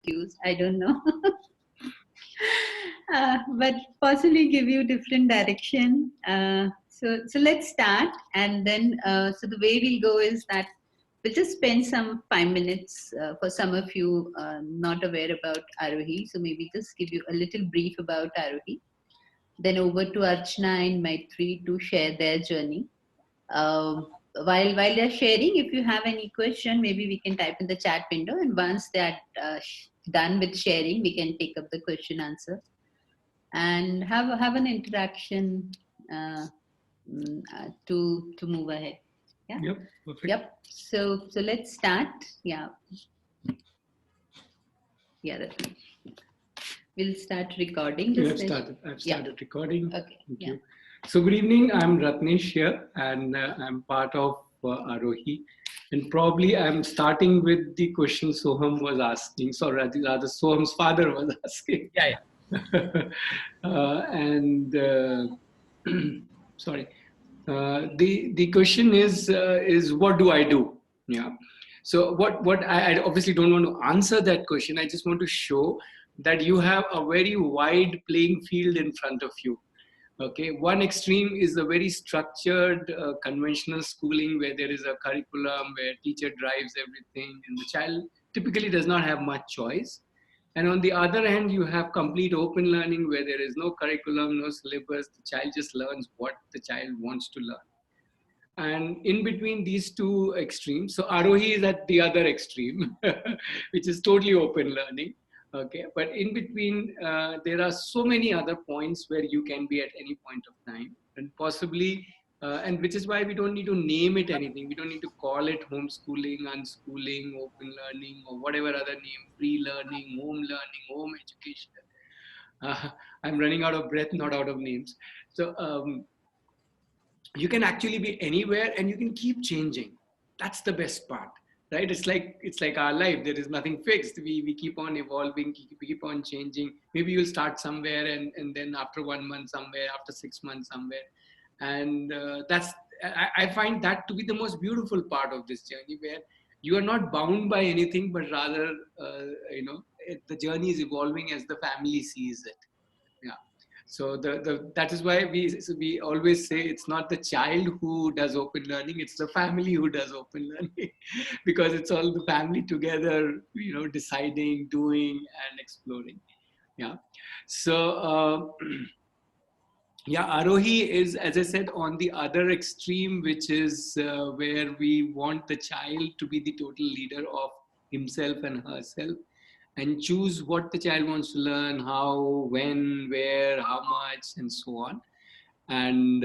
confused. I don't know. But possibly give you different direction. So let's start, and then so the way we'll go is that we'll just spend some 5 minutes for some of you not aware about Arohi. So maybe just give you a little brief about Arohi. Then over to Archana and Maitreyi to share their journey. While they're sharing, if you have any question, maybe we can type in the chat window, and once they're done with sharing, we can take up the question answer and have an interaction to move ahead. Yeah. Yep. Perfect. Yep. So let's start. Yeah. Yeah. We'll start recording. I've started recording. Okay. Thank you. So good evening. I'm Ratnesh here, and I'm part of Arohi. And probably I'm starting with the question Soham was asking. So rather Soham's father was asking. Yeah. Sorry. The question is what do I do? Yeah. So what I obviously don't want to answer that question. I just want to show that you have a very wide playing field in front of you. Okay, one extreme is a very structured conventional schooling where there is a curriculum where teacher drives everything and the child typically does not have much choice. And on the other hand, you have complete open learning where there is no curriculum, no syllabus. The child just learns what the child wants to learn. And in between these two extremes, so Arohi is at the other extreme, which is totally open learning. Okay, but in between, there are so many other points where you can be at any point of time, and possibly, and which is why we don't need to name it anything. We don't need to call it homeschooling, unschooling, open learning, or whatever other name, free learning, home education. I'm running out of breath, not out of names. So you can actually be anywhere, and you can keep changing. That's the best part. Right? It's like our life. There is nothing fixed. We keep on evolving, we keep on changing. Maybe you'll start somewhere and then after 1 month somewhere, after 6 months somewhere. And I find that to be the most beautiful part of this journey, where you are not bound by anything, but rather, the journey is evolving as the family sees it. Yeah. So that is why we always say it's not the child who does open learning, it's the family who does open learning, because it's all the family together, deciding, doing, and exploring. Yeah. So Arohi is, as I said, on the other extreme, which is where we want the child to be the total leader of himself and herself, and choose what the child wants to learn, how, when, where, how much, and so on. And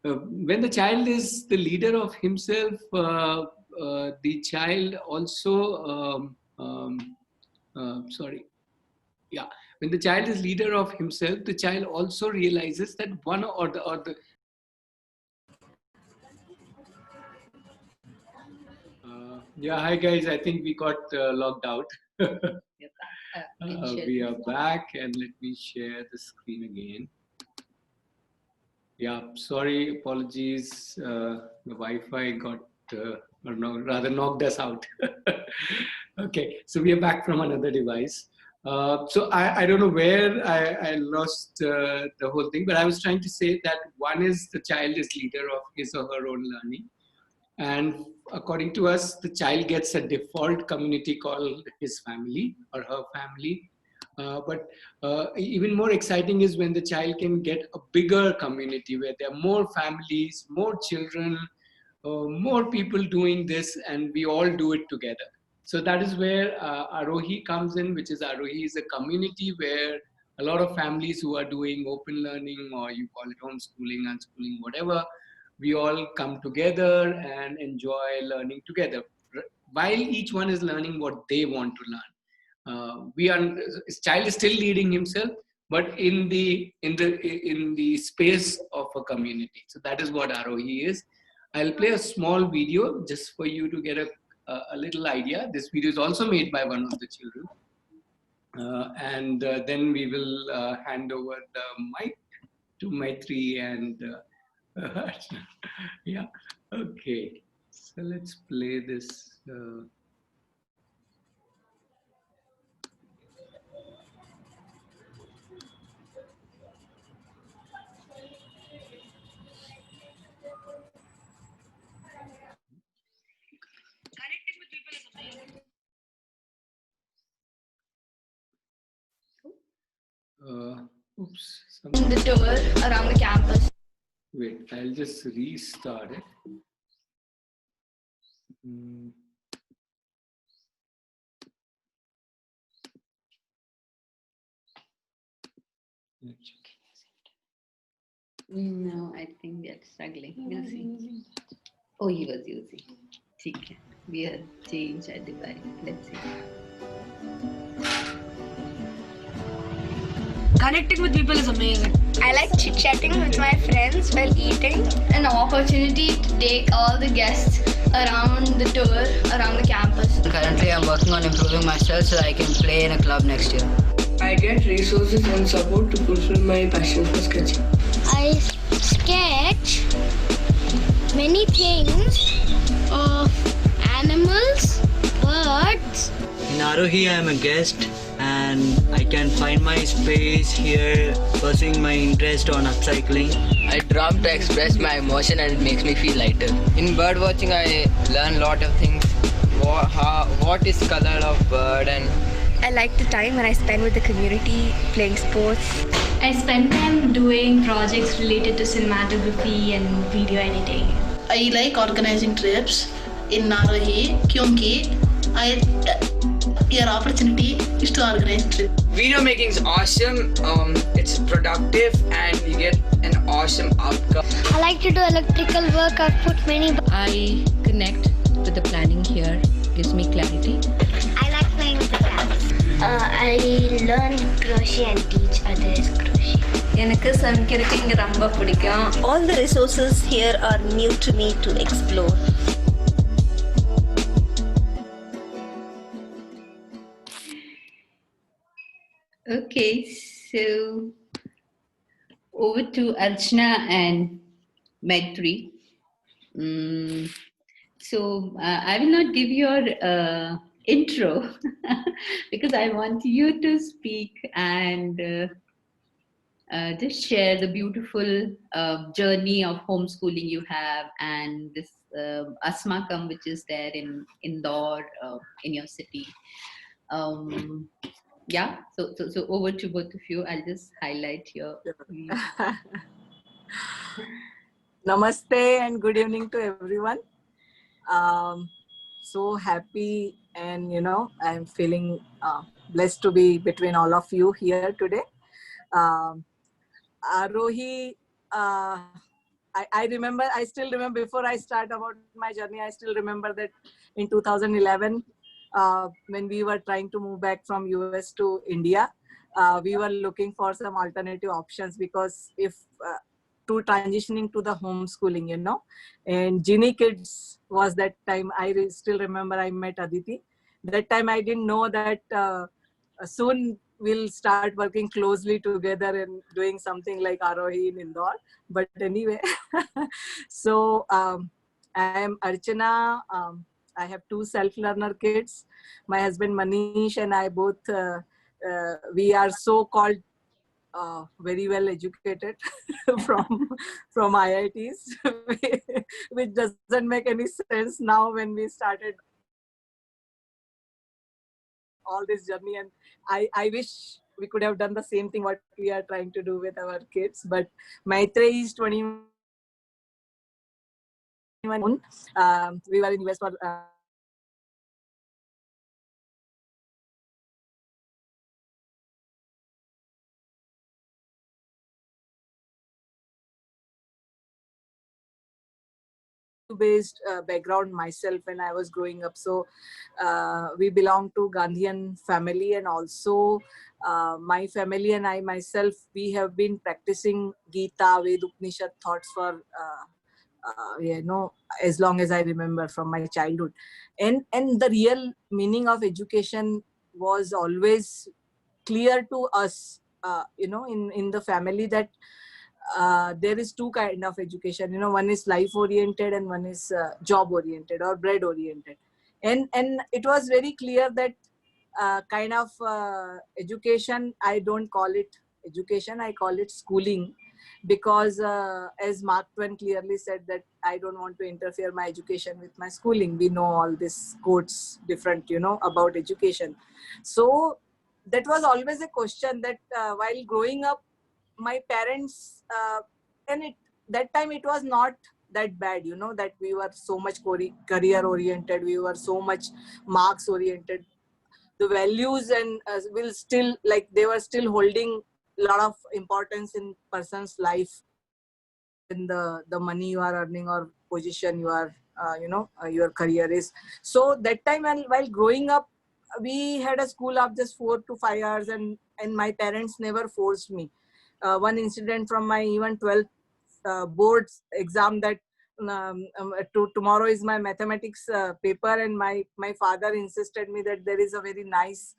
when the child is the leader of himself, the child also, when the child is leader of himself, the child also realizes that one or the hi guys, I think we got logged out. We are back, and let me share the screen again. Yeah, sorry, apologies. The Wi-Fi got, rather knocked us out. Okay, so we are back from another device. So I don't know where I lost the whole thing, but I was trying to say that one is the child is leader of his or her own learning. And according to us, the child gets a default community called his family or her family. But even more exciting is when the child can get a bigger community where there are more families, more children, more people doing this, and we all do it together. So that is where Arohi comes in, which is Arohi is a community where a lot of families who are doing open learning, or you call it homeschooling, unschooling, whatever, we all come together and enjoy learning together, while each one is learning what they want to learn. Child is still leading himself, but in the space of a community. So that is what Arohi is. I'll play a small video just for you to get a little idea. This video is also made by one of the children. And then we will hand over the mic to Maitreyi and yeah, okay. So let's play this. Oops. The tour around the campus. Wait, I'll just restart it. No, I think we are struggling. We'll see. Oh, he was using. Okay. We have changed our device. Let's see. Connecting with people is amazing. I like chit-chatting with my friends while eating. An opportunity to take all the guests around the tour, around the campus. Currently, I'm working on improving myself so that I can play in a club next year. I get resources and support to fulfill my passion for sketching. I sketch many things of animals, birds. In Arohi, I'm a guest and I can find my space here, pursuing my interest on upcycling. I drum to express my emotion and it makes me feel lighter. In bird watching, I learn a lot of things. What is color of bird, and I like the time when I spend with the community playing sports. I spend time doing projects related to cinematography and video editing. I like organizing trips in Narohi, kyunki your opportunity is to organize trips. Video making is awesome. It's productive and you get an awesome outcome. I like to do electrical work. I've put many. I connect with the planning here. Gives me clarity. I like playing with the cats. I learn crochet and teach others crochet. All the resources here are new to me to explore. Okay, so over to ARCHANA and MAITREYEE. So I will not give your intro because I want you to speak and just share the beautiful journey of homeschooling you have and this Asmakam which is there in Indore in your city. Yeah, so over to both of you. I'll just highlight your. Namaste and good evening to everyone. So happy and I'm feeling blessed to be between all of you here today. Arohi, I still remember before I start about my journey, I still remember that in 2011, when we were trying to move back from US to India, we were looking for some alternative options because if to transitioning to the homeschooling, and Genie Kids was that time. I still remember I met Aditi. That time I didn't know that soon we'll start working closely together and doing something like Arohi in Indore. But anyway, so I am ARCHANA. I have two self-learner kids. My husband Manish and I both, we are so-called very well educated from IITs, which doesn't make any sense now when we started all this journey. And I wish we could have done the same thing what we are trying to do with our kids. But MAITREYEE is 21. We were in US for based background myself when I was growing up. So we belong to Gandhian family, and also my family and I myself, we have been practicing Gita, Ved, Upanishad thoughts for as long as I remember from my childhood. And the real meaning of education was always clear to us, in the family, that there is two kind of education. One is life oriented and one is job oriented or bread oriented. And it was very clear that kind of education, I don't call it education, I call it schooling, because as Mark Twain clearly said that I don't want to interfere my education with my schooling. We know all these quotes different, about education. So that was always a question that while growing up, my parents, that time it was not that bad, you know, that we were so much career oriented, we were so much marks oriented. The values and will still, like, they were still holding a lot of importance in person's life than the money you are earning or position you are, your career is. So that time, while growing up, we had a school of just 4 to 5 hours, and my parents never forced me. One incident from my even 12th boards exam, that tomorrow is my mathematics paper, and my father insisted me that there is a very nice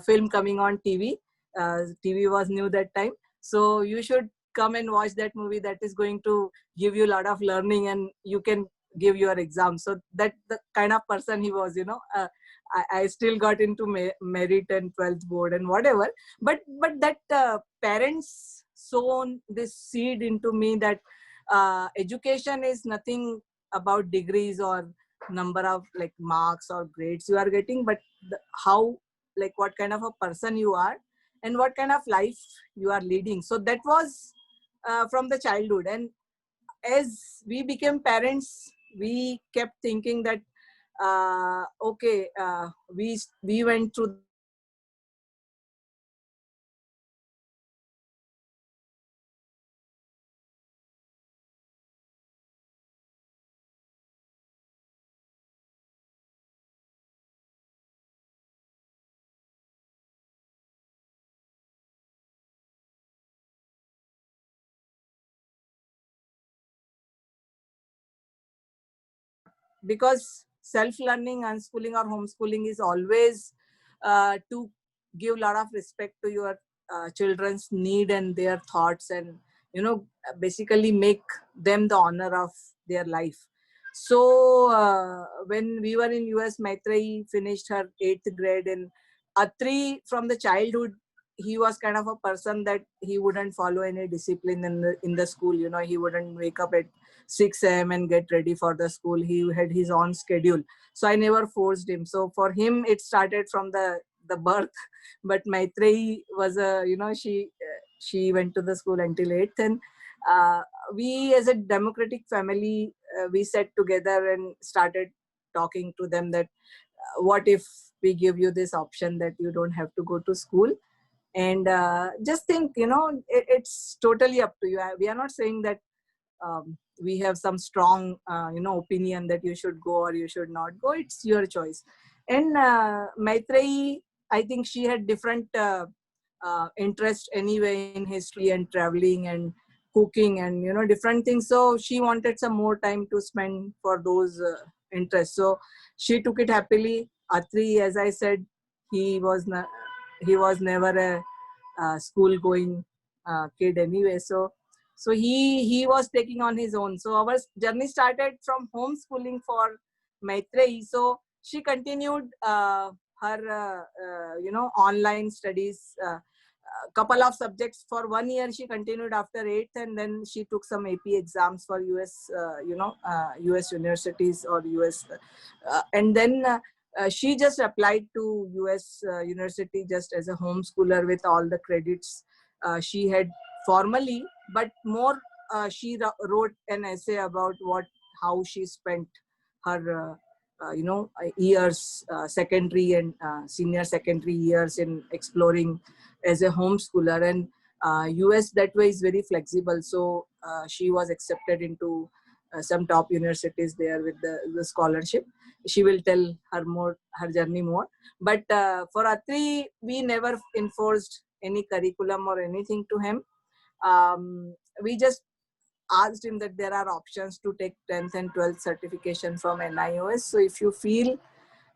film coming on TV. TV was new that time, so you should come and watch that movie. That is going to give you a lot of learning, and you can give your exam. So that the kind of person he was, you know. I still got into merit and 12th board and whatever, but that parents sown this seed into me that education is nothing about degrees or number of like marks or grades you are getting, but how, like, what kind of a person you are and what kind of life you are leading. So that was from the childhood, and as we became parents, we kept thinking that okay, we went through because self-learning, unschooling or homeschooling is always to give a lot of respect to your children's need and their thoughts, and you know, basically make them the honor of their life. So when we were in US, Maitreyi finished her 8th grade in Atri. From the childhood, he was kind of a person that he wouldn't follow any discipline in the school. You know, he wouldn't wake up at 6 a.m. and get ready for the school. He had his own schedule. So I never forced him. So for him, it started from the birth. But Maitreyi was she went to the school until 8th. And we as a democratic family, we sat together and started talking to them that what if we give you this option that you don't have to go to school, and just think, you know, it's totally up to you. We are not saying that we have some strong opinion that you should go or you should not go. It's your choice. And Maitreyi, I think she had different interest anyway in history and traveling and cooking and, you know, different things. So she wanted some more time to spend for those interests. So she took it happily. Atri, as I said, he was never a school going kid anyway. So he was taking on his own. So our journey started from homeschooling for Maitreyi. So she continued her online studies. Couple of subjects for 1 year she continued after 8th, and then she took some AP exams for US US universities or US and then she just applied to US university just as a homeschooler with all the credits she had formally, but more she wrote an essay about how she spent her years, secondary and senior secondary years in exploring as a homeschooler. And US that way is very flexible, so she was accepted into some top universities there with the scholarship. She will tell her journey more. But for Atri, we never enforced any curriculum or anything to him. We just asked him that there are options to take 10th and 12th certification from NIOS. So if you feel,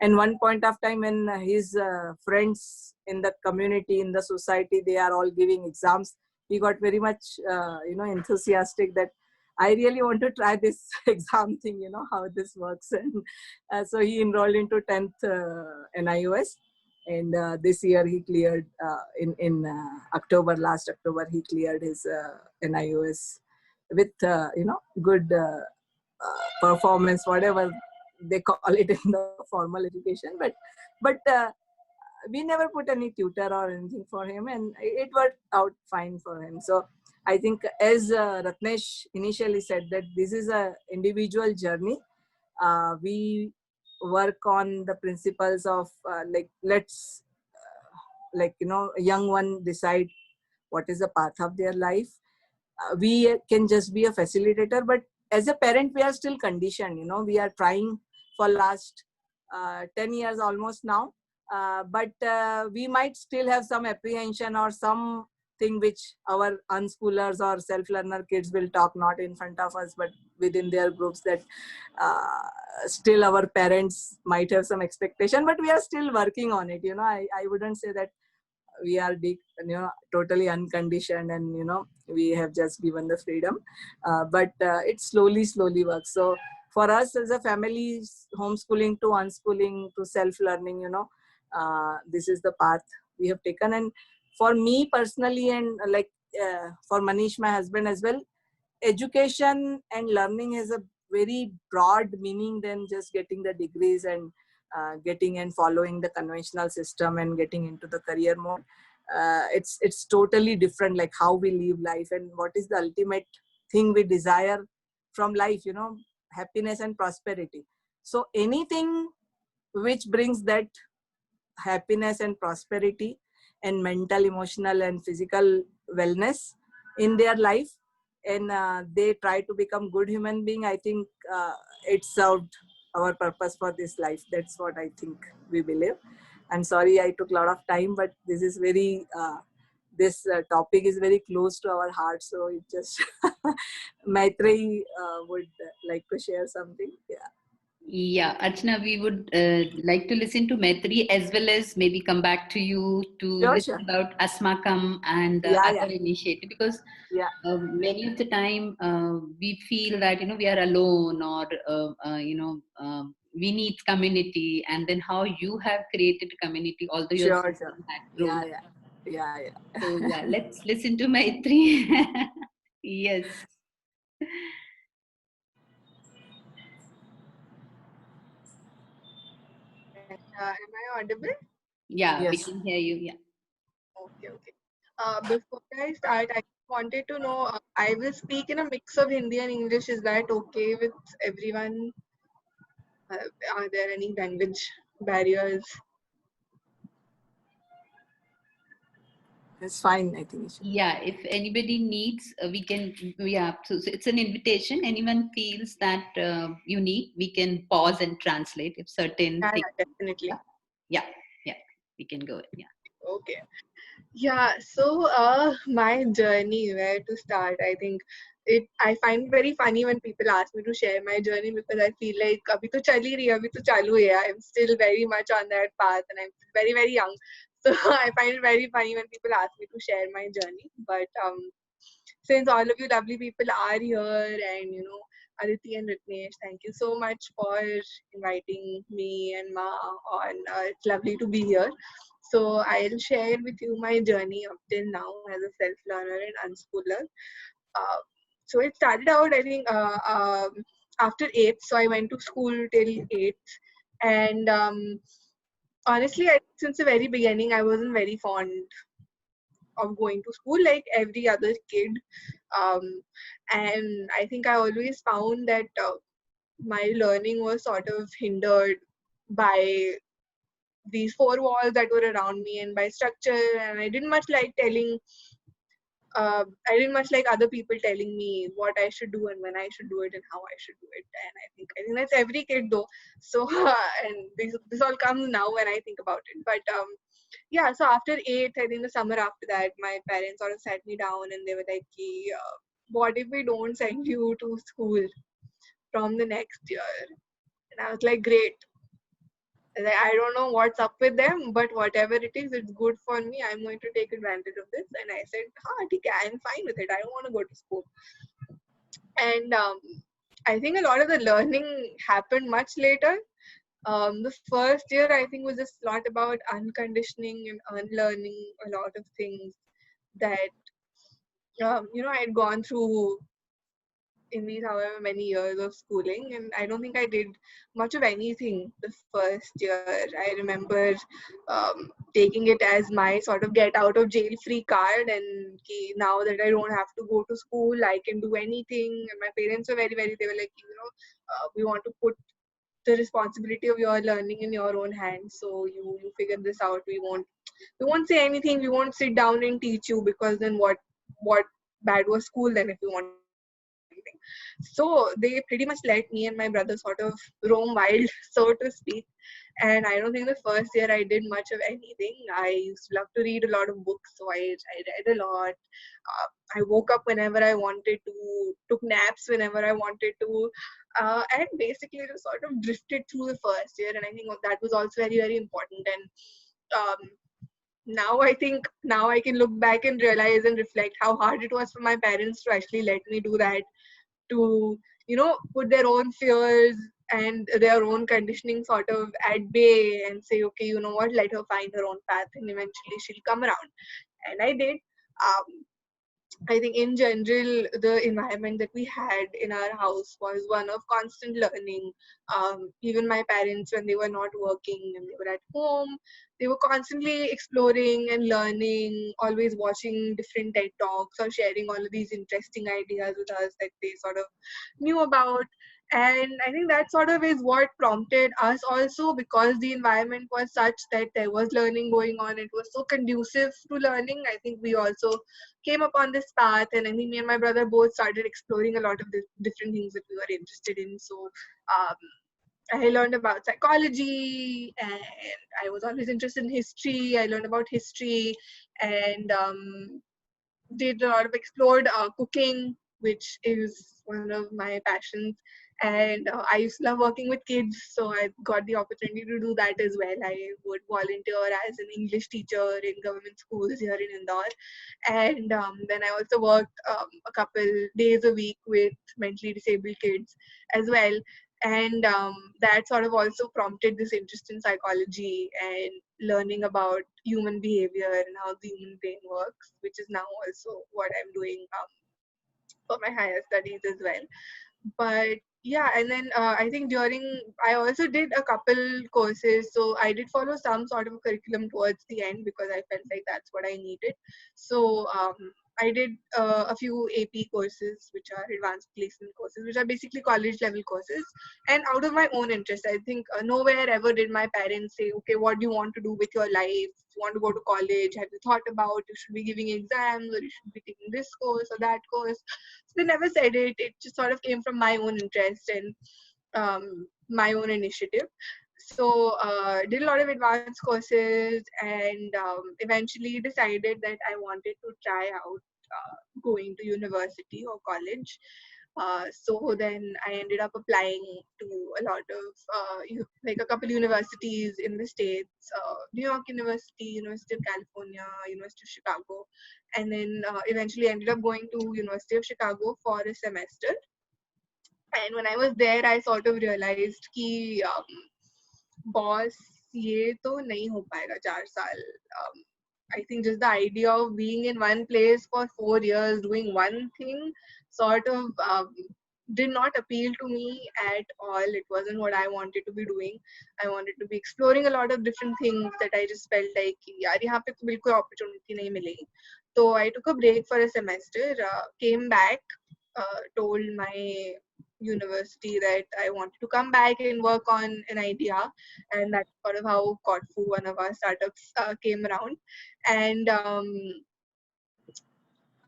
and one point of time when his friends in the community, in the society, they are all giving exams, he got very much enthusiastic that I really want to try this exam thing, you know, how this works. And so he enrolled into 10th NIOS. And this year he cleared in October, last October, he cleared his NIOS with good performance, whatever they call it in the formal education. But we never put any tutor or anything for him, and it worked out fine for him. So I think, as Ratnesh initially said, that this is a individual journey. We work on the principles of like, let's like, you know, a young one decide what is the path of their life. We can just be a facilitator, but as a parent we are still conditioned, you know, we are trying for last 10 years almost now, but we might still have some apprehension or something which our unschoolers or self-learner kids will talk, not in front of us but within their groups, that still our parents might have some expectation, but we are still working on it. You know, I wouldn't say that we are totally unconditioned and, you know, we have just given the freedom, but it slowly works. So for us as a family, homeschooling to unschooling to self-learning, you know, this is the path we have taken. And for me personally, and like for Manish, my husband, as well, education and learning has a very broad meaning than just getting the degrees and getting and following the conventional system and getting into the career mode. It's totally different, like how we live life and what is the ultimate thing we desire from life, you know, happiness and prosperity. So anything which brings that happiness and prosperity and mental, emotional and physical wellness in their life, and they try to become good human being, I think it served our purpose for this life. That's what I think we believe. I'm sorry I took a lot of time, but this is very this topic is very close to our heart, so it just Maitreyi would like to share something. Yeah, Archana, we would like to listen to Maitreyi as well as maybe come back to you to listen about Asmakam and other initiative, because many of the time we feel that, you know, we are alone, or we need community, and then how you have created a community, although you're Sure. Yeah. So yeah, let's listen to Maitreyi. Yes. Am I audible? Yeah, we can hear you. Yeah. Okay. Before I start, I wanted to know, I will speak in a mix of Hindi and English. Is that okay with everyone? Are there any language barriers? It's fine, I think. Yeah, if anybody needs, we can, so it's an invitation. Anyone feels that you need, we can pause and translate if certain things. Definitely. Yeah, we can go. Yeah. Okay. Yeah, so my journey, where to start? I think I find it very funny when people ask me to share my journey, because I feel like abhi to chali rahi, abhi to chalu hai. I'm still very much on that path and I'm very, very young. So I find it very funny when people ask me to share my journey. But since all of you lovely people are here, and you know, Aditi and Ritnesh, thank you so much for inviting me and Ma on. It's lovely to be here. So I'll share with you my journey up till now as a self-learner and unschooler. So it started out, I think, after 8th. So I went to school till 8th. And honestly, since the very beginning, I wasn't very fond of going to school like every other kid. And I think I always found that my learning was sort of hindered by these four walls that were around me and by structure, and I didn't much like other people telling me what I should do and when I should do it and how I should do it. And I think that's every kid though. So and this all comes now when I think about it. But yeah, so after 8th, I think the summer after that, my parents sort of sat me down and they were like, what if we don't send you to school from the next year? And I was like, great. I don't know what's up with them, but whatever it is, it's good for me. I'm going to take advantage of this. And I said, I'm fine with it. I don't want to go to school. And I think a lot of the learning happened much later. The first year, I think, was just a lot about unconditioning and unlearning a lot of things that, I had gone through in these however many years of schooling, and I don't think I did much of anything the first year. I remember taking it as my sort of get out of jail free card, and now that I don't have to go to school, I can do anything. And my parents were very, they were like, we want to put the responsibility of your learning in your own hands, so you figure this out. We won't say anything, we won't sit down and teach you, because then what bad was school then if you want anything. So they pretty much let me and my brother sort of roam wild, so to speak. And I don't think the first year I did much of anything. I used to love to read a lot of books, so I read a lot. I woke up whenever I wanted to, took naps whenever I wanted to, and basically just sort of drifted through the first year. And I think that was also very important. And now I think I can look back and realize and reflect how hard it was for my parents to actually let me do that, to put their own fears and their own conditioning sort of at bay and say, okay, you know what, let her find her own path and eventually she'll come around. And I did. I think in general, the environment that we had in our house was one of constant learning. Even my parents, when they were not working and they were at home, they were constantly exploring and learning, always watching different TED Talks or sharing all of these interesting ideas with us that they sort of knew about. And I think that sort of is what prompted us also, because the environment was such that there was learning going on. It was so conducive to learning. I think we also came upon this path, and I think me and my brother both started exploring a lot of the different things that we were interested in. So I learned about psychology, and I was always interested in history. I learned about history, and did a lot of explored cooking, which is one of my passions. And I used to love working with kids, so I got the opportunity to do that as well. I would volunteer as an English teacher in government schools here in Indore. And then I also worked a couple days a week with mentally disabled kids as well. And that sort of also prompted this interest in psychology and learning about human behavior and how the human brain works, which is now also what I'm doing for my higher studies as well. But yeah, and then I think I also did a couple courses. So I did follow some sort of curriculum towards the end because I felt like that's what I needed. So I did a few AP courses, which are advanced placement courses, which are basically college level courses. And out of my own interest, I think nowhere ever did my parents say, okay, what do you want to do with your life? You want to go to college? Have you thought about you should be giving exams, or you should be taking this course or that course? So they never said it. It just sort of came from my own interest and my own initiative. So did a lot of advanced courses, and eventually decided that I wanted to try out going to university or college. So then I ended up applying to a lot of like a couple universities in the States, New York University, University of California, University of Chicago, and then eventually ended up going to University of Chicago for a semester. And when I was there, I sort of realized कि boss ये तो नहीं हो पाएगा 4 साल. I think just the idea of being in one place for 4 years doing one thing sort of did not appeal to me at all. It wasn't what I wanted to be doing. I wanted to be exploring a lot of different things that I just felt like यार यहाँ पे तो बिल्कुल opportunity नहीं मिलेगी. So I took a break for a semester, came back, told my university that I wanted to come back and work on an idea, and that's sort of how Cotfoo, one of our startups, came around. And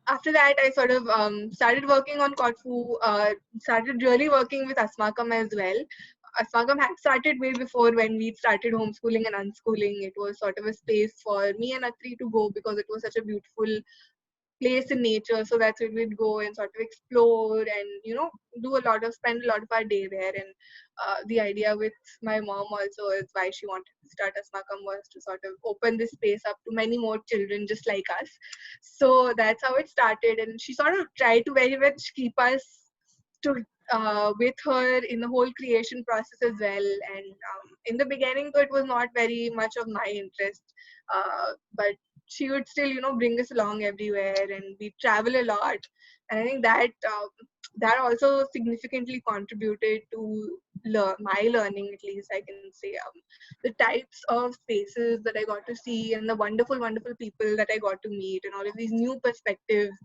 after that, I sort of started working on Cotfoo, started really working with Asmakam as well. Asmakam had started way before when we started homeschooling and unschooling. It was sort of a space for me and Atri to go because it was such a beautiful place in nature. So that's where we'd go and sort of explore and spend a lot of our day there. And the idea with my mom also is why she wanted to start Asmakam was to sort of open this space up to many more children just like us. So that's how it started, and she sort of tried to very much keep us with her in the whole creation process as well. And in the beginning, though, it was not very much of my interest, but she would still, bring us along everywhere, and we travel a lot. And I think that that also significantly contributed to my learning, at least I can say. The types of spaces that I got to see, and the wonderful, wonderful people that I got to meet, and all of these new perspectives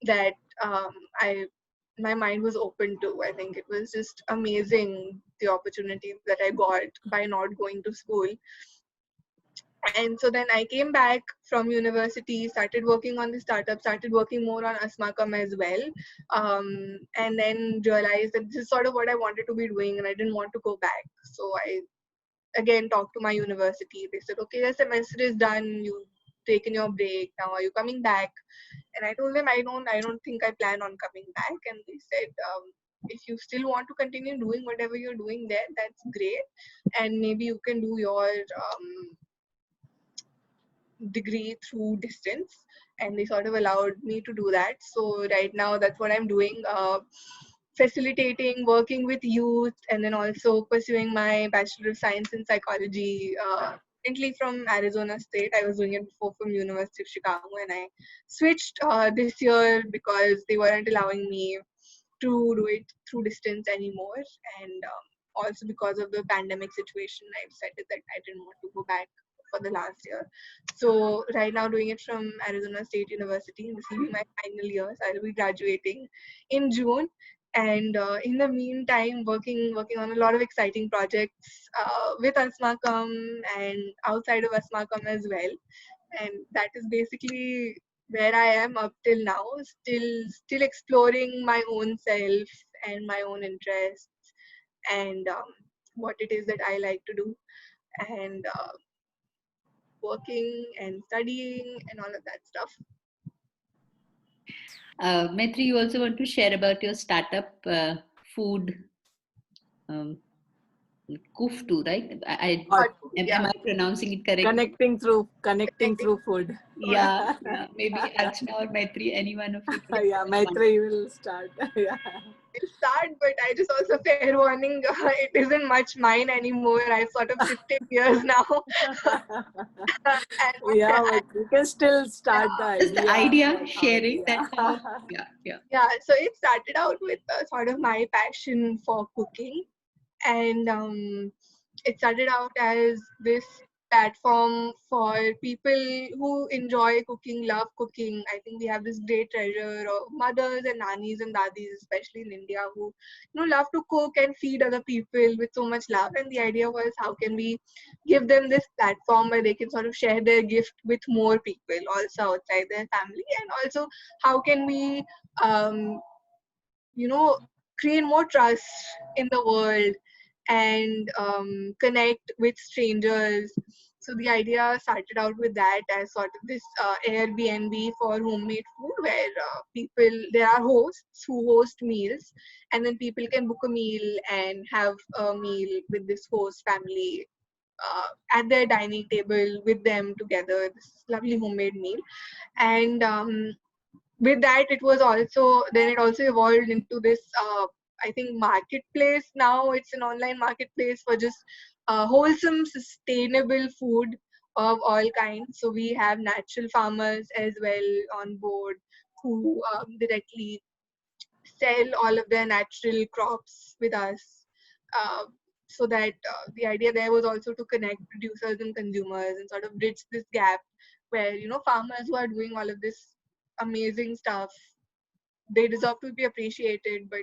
that my mind was open to. I think it was just amazing, the opportunity that I got by not going to school. And so then I came back from university, started working on the startup, started working more on Asmakam as well, and then realized that this is sort of what I wanted to be doing, and I didn't want to go back. So I again talked to my university. They said, okay, the semester is done, you've taken your break, now are you coming back? And I told them I don't think I plan on coming back. And they said, if you still want to continue doing whatever you're doing there, that's great, and maybe you can do your degree through distance. And they sort of allowed me to do that. So right now that's what I'm doing, facilitating, working with youth, and then also pursuing my Bachelor of Science in Psychology, currently from Arizona State. I was doing it before from University of Chicago, and I switched this year because they weren't allowing me to do it through distance anymore. And also because of the pandemic situation, I decided that I didn't want to go back for the last year. So right now doing it from Arizona State University, and this will be my final year. So I'll be graduating in June. And in the meantime, working on a lot of exciting projects with Asmakam and outside of Asmakam as well. And that is basically where I am up till now, still exploring my own self and my own interests, and what it is that I like to do, and working and studying and all of that stuff. Maitri, you also want to share about your startup food, Cotfoo, right? Am I pronouncing it correctly? Connecting through food. Yeah, maybe Archana or Maitri, any one of you. Yeah, Maitreyi will start. Yeah. I'll start, but I just also fair warning, it isn't much mine anymore. I've sort of shifted gears now. Yeah, but you can still start the idea sharing. That's how, yeah. So it started out with sort of my passion for cooking, and it started out as this platform for people who enjoy cooking, love cooking. I think we have this great treasure of mothers and nannies and dadis, especially in India, who love to cook and feed other people with so much love. And the idea was, how can we give them this platform where they can sort of share their gift with more people also outside their family, and also how can we create more trust in the world and connect with strangers. So the idea started out with that as sort of this Airbnb for homemade food, where there are hosts who host meals, and then people can book a meal and have a meal with this host family at their dining table with them together, this lovely homemade meal. And with that, it also evolved into this I think marketplace. Now it's an online marketplace for just wholesome, sustainable food of all kinds. So we have natural farmers as well on board, who directly sell all of their natural crops with us. So that the idea there was also to connect producers and consumers and sort of bridge this gap where, farmers who are doing all of this amazing stuff, they deserve to be appreciated, but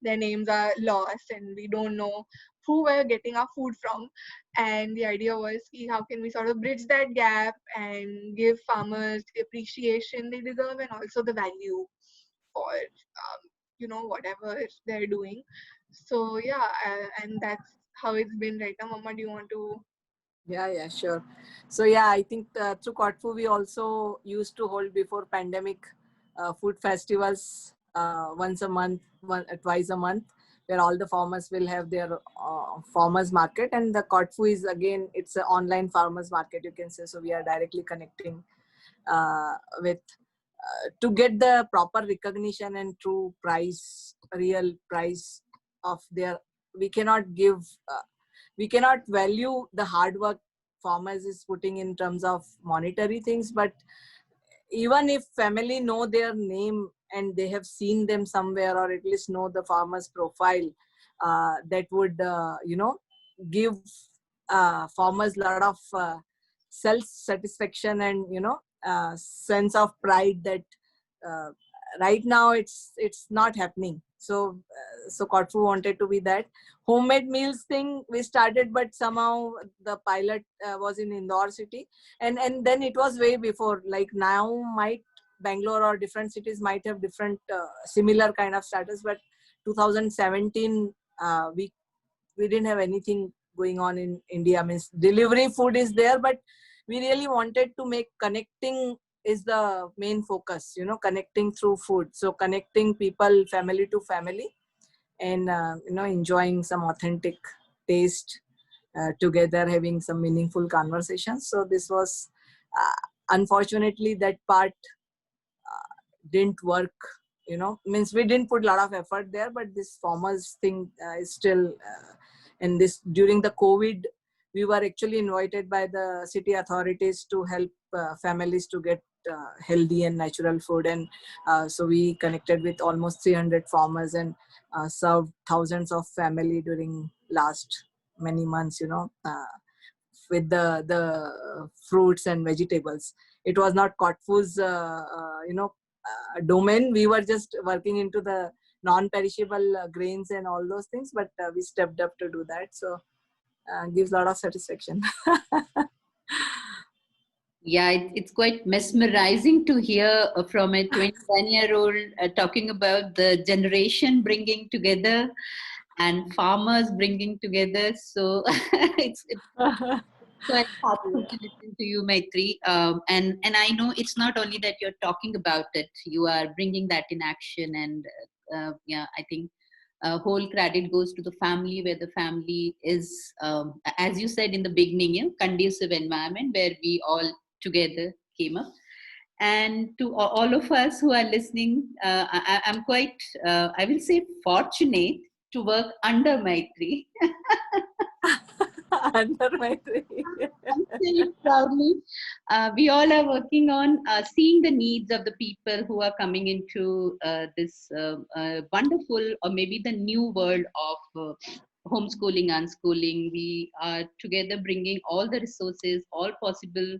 their names are lost and we don't know who we're getting our food from. And the idea was, how can we sort of bridge that gap and give farmers the appreciation they deserve, and also the value for whatever they're doing. So yeah, and that's how it's been right now. Mama, do you want to? Yeah, sure. So yeah, I think through Cotfoo we also used to hold, before pandemic, food festivals once a month, twice a month, where all the farmers will have their farmers market. And the Cotfoo is, again, it's an online farmers market, you can say. So we are directly connecting with to get the proper recognition and true price, real price of their. We cannot value the hard work farmers is putting in terms of monetary things, but even if family know their name and they have seen them somewhere, or at least know the farmer's profile, that would give farmers a lot of self-satisfaction and sense of pride that right now it's not happening. So Cotfoo wanted to be that. Homemade meals thing we started, but somehow the pilot was in Indore city, and then it was way before. Like now might Bangalore or different cities might have different similar kind of status, but 2017 we didn't have anything going on in India. Means delivery food is there, but we really wanted to make connecting is the main focus, connecting through food. So connecting people, family to family, and enjoying some authentic taste together, having some meaningful conversations. So this was unfortunately that part didn't work. Means we didn't put a lot of effort there, but this farmers thing is still and this during the COVID, we were actually invited by the city authorities to help families to get healthy and natural food, and so we connected with almost 300 farmers and served thousands of family during last many months, with the fruits and vegetables. It was not Cotfoo's domain. We were just working into the non-perishable grains and all those things, but we stepped up to do that. So gives a lot of satisfaction. Yeah, it's quite mesmerizing to hear from a 21-year-old talking about the generation bringing together and farmers bringing together. So it's quite heartful to listen to you, Maitri. And I know it's not only that you're talking about it, you are bringing that in action. And yeah, I think whole credit goes to the family, where the family is, as you said in the beginning, conducive environment where we all together came up. And to all of us who are listening, I'm quite, I will say, fortunate to work under Maitri. Under Maitreyi. I'm saying it proudly. We all are working on seeing the needs of the people who are coming into this wonderful, or maybe the new world of homeschooling, unschooling. We are together bringing all the resources, all possible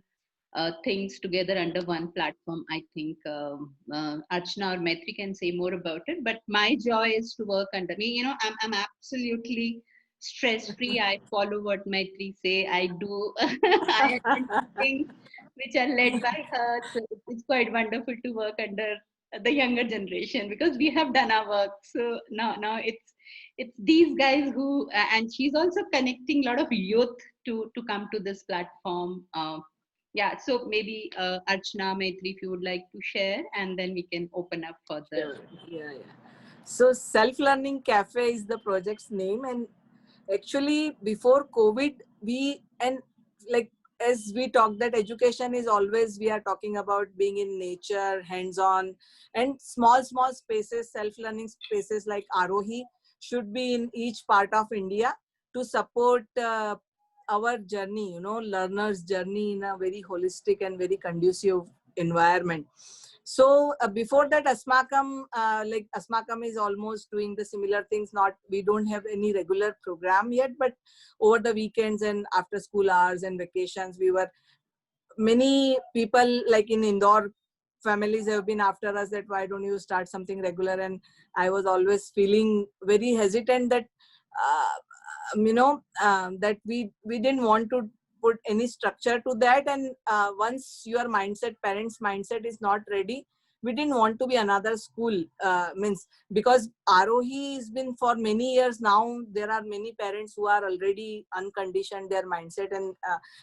things together under one platform. I think Archana or Maitri can say more about it, but my joy is to work under me. I'm absolutely stress-free. I follow what Maitri say. I do. I attend things which are led by her. So it's quite wonderful to work under the younger generation, because we have done our work. So now it's these guys who, and she's also connecting a lot of youth to come to this platform. Yeah, so maybe Archana, Maitri, if you would like to share, and then we can open up for the... Sure. Yeah. So Self-Learning Cafe is the project's name, and actually before COVID, as we talked, that education is always, we are talking about being in nature, hands-on, and small spaces, self-learning spaces like Arohi should be in each part of India to support our journey, learners' journey in a very holistic and very conducive environment. So before that, Asmakam is almost doing the similar things. We don't have any regular program yet, but over the weekends and after school hours and vacations, many people like in Indore, families have been after us that why don't you start something regular? And I was always feeling very hesitant that that we didn't want to put any structure to that, and once your parents' mindset is not ready, we didn't want to be another school. Because Arohi has been for many years now, there are many parents who are already unconditioned their mindset, and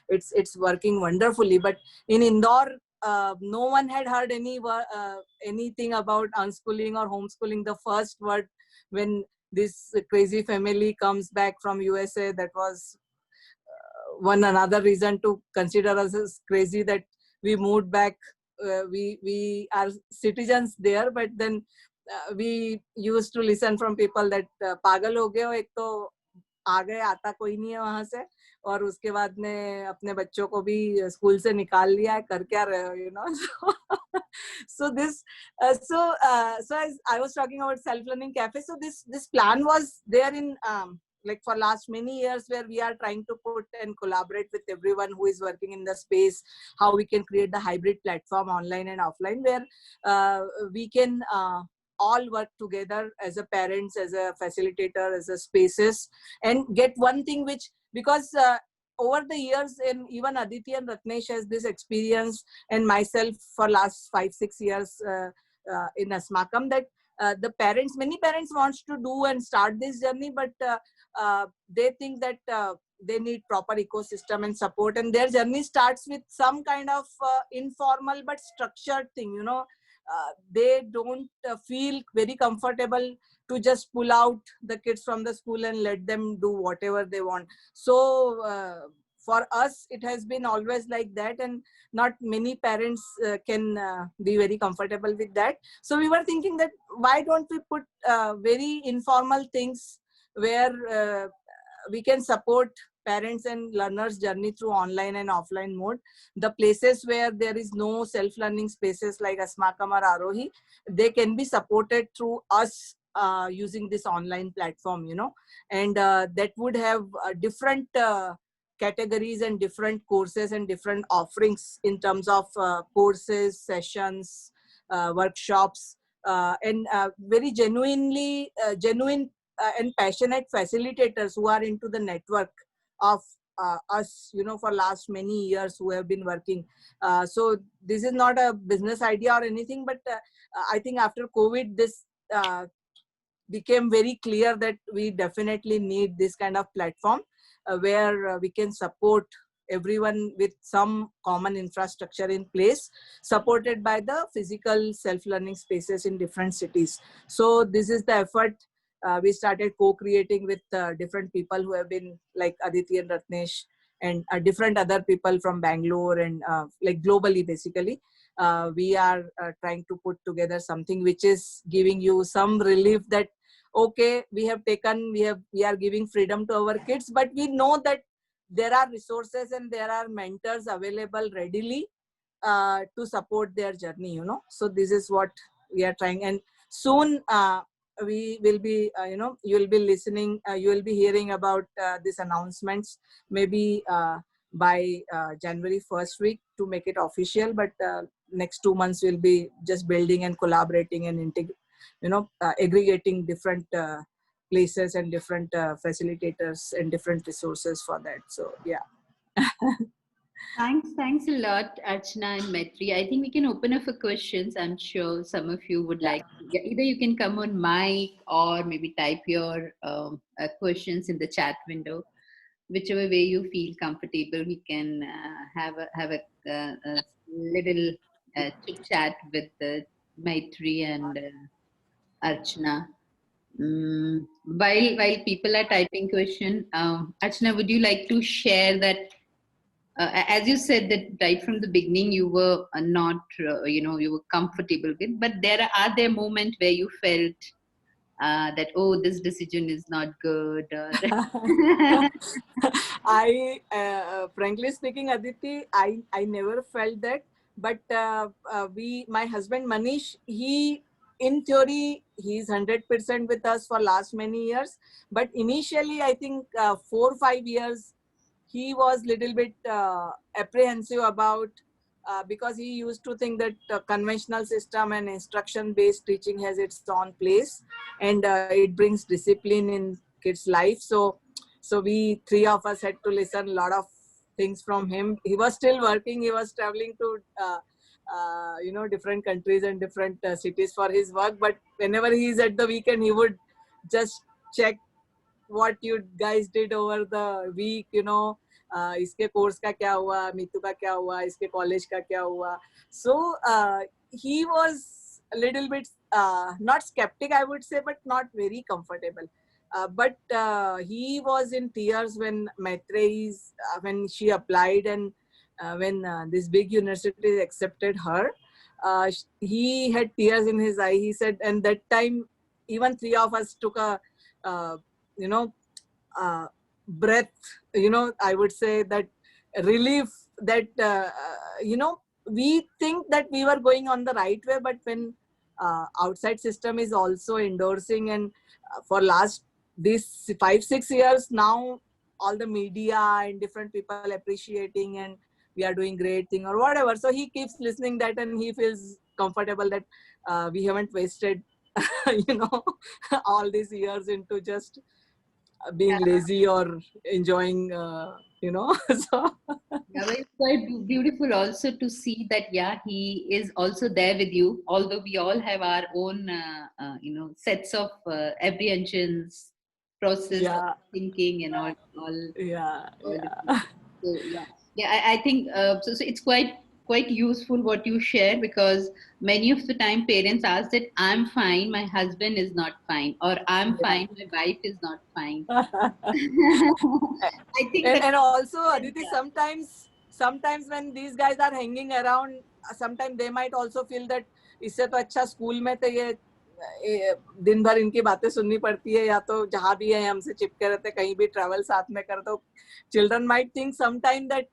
it's working wonderfully. But in Indore, no one had heard anything about unschooling or homeschooling. The first word when this crazy family comes back from USA, that was one another reason to consider us as crazy, that we moved back. We are citizens there, but then we used to listen from people that पागल हो गए हो, एक तो आ गए, आता कोई नहीं है वहां से, और उसके बाद में अपने बच्चों को भी स्कूल से निकाल लिया है, कर क्या रहे हो, So this, so as I was talking about self-learning cafe, so this plan was there in like for last many years, where we are trying to put and collaborate with everyone who is working in the space, how we can create the hybrid platform online and offline, where we can all work together as a parents, as a facilitator, as a spaces, and get one thing which, because over the years, and even Aditi and Ratnesh has this experience, and myself for last 5-6 years in Asmakam, that the parents, many parents wants to do and start this journey, but they think that they need proper ecosystem and support, and their journey starts with some kind of informal but structured thing, you know. They don't feel very comfortable to just pull out the kids from the school and let them do whatever they want. So for us, it has been always like that, and not many parents can be very comfortable with that. So we were thinking that why don't we put very informal things where we can support parents and learners journey through online and offline mode. The places where there is no self-learning spaces like Asmakam or Arohi, they can be supported through us using this online platform, you know, and that would have different categories and different courses and different offerings in terms of courses, sessions, workshops, and very genuine and passionate facilitators who are into the network of us, you know, for last many years, who have been working. So this is not a business idea or anything, but I think after COVID, this became very clear that we definitely need this kind of platform where we can support everyone with some common infrastructure in place, supported by the physical self-learning spaces in different cities. So this is the effort we started co-creating with different people who have been like Aditi and Ratnesh, and different other people from Bangalore, and like globally basically. We are trying to put together something which is giving you some relief that, okay, we are giving freedom to our kids, but we know that there are resources and there are mentors available readily to support their journey, you know. So this is what we are trying, and soon we will be, you know, you will be listening, you will be hearing about these announcements, maybe by January 1st week to make it official, but next 2 months we'll be just building and collaborating and aggregating different places and different facilitators and different resources for that. So yeah. Thanks a lot, Archana and Maitri. I think we can open up for questions. I'm sure some of you would like, either you can come on mic or maybe type your questions in the chat window. Whichever way you feel comfortable, we can have a little chit chat with Maitri and Archana. While people are typing question, Archana, would you like to share that? As you said that right from the beginning you were not, you were comfortable with, but are there moments where you felt that, oh, this decision is not good? I, frankly speaking, Aditi, I never felt that. But my husband Manish, he, in theory, he's 100% with us for last many years. But initially, I think 4 or 5 years, he was little bit apprehensive about, because he used to think that conventional system and instruction-based teaching has its own place, and it brings discipline in kids' life. So we, 3 of us, had to listen a lot of things from him. He was still working. He was traveling to different countries and different cities for his work. But whenever he is at the weekend, he would just check what you guys did over the week, iske course ka kya hua, Mitu ka kya hua, iske college ka kya hua. So he was a little bit not skeptic, I would say, but not very comfortable. But he was in tears when MAITREYEE, when she applied, and when this big university accepted her. He had tears in his eye. He said, and that time even 3 of us took a breath, I would say, that relief that, we think that we were going on the right way, but when outside system is also endorsing, and for last these 5-6 years now, all the media and different people appreciating and we are doing great thing or whatever, so he keeps listening that and he feels comfortable that we haven't wasted all these years into just being lazy or enjoying so Yeah, but it's quite beautiful also to see that, yeah, he is also there with you, although we all have our own, sets of apprehensions, process of thinking and all. So, yeah, I think so. So it's quite useful what you share, because many of the time parents ask that I'm fine, my husband is not fine, or I'm fine, my wife is not fine. I think and also Aditi, sometimes when these guys are hanging around, sometimes they might also feel that इससे तो अच्छा school में तो ये दिन भर इनकी बातें सुननी पड़ती है, या तो जहाँ भी है हमसे चिपके रहते, कहीं भी ट्रैवल साथ में कर, तो children might think sometime that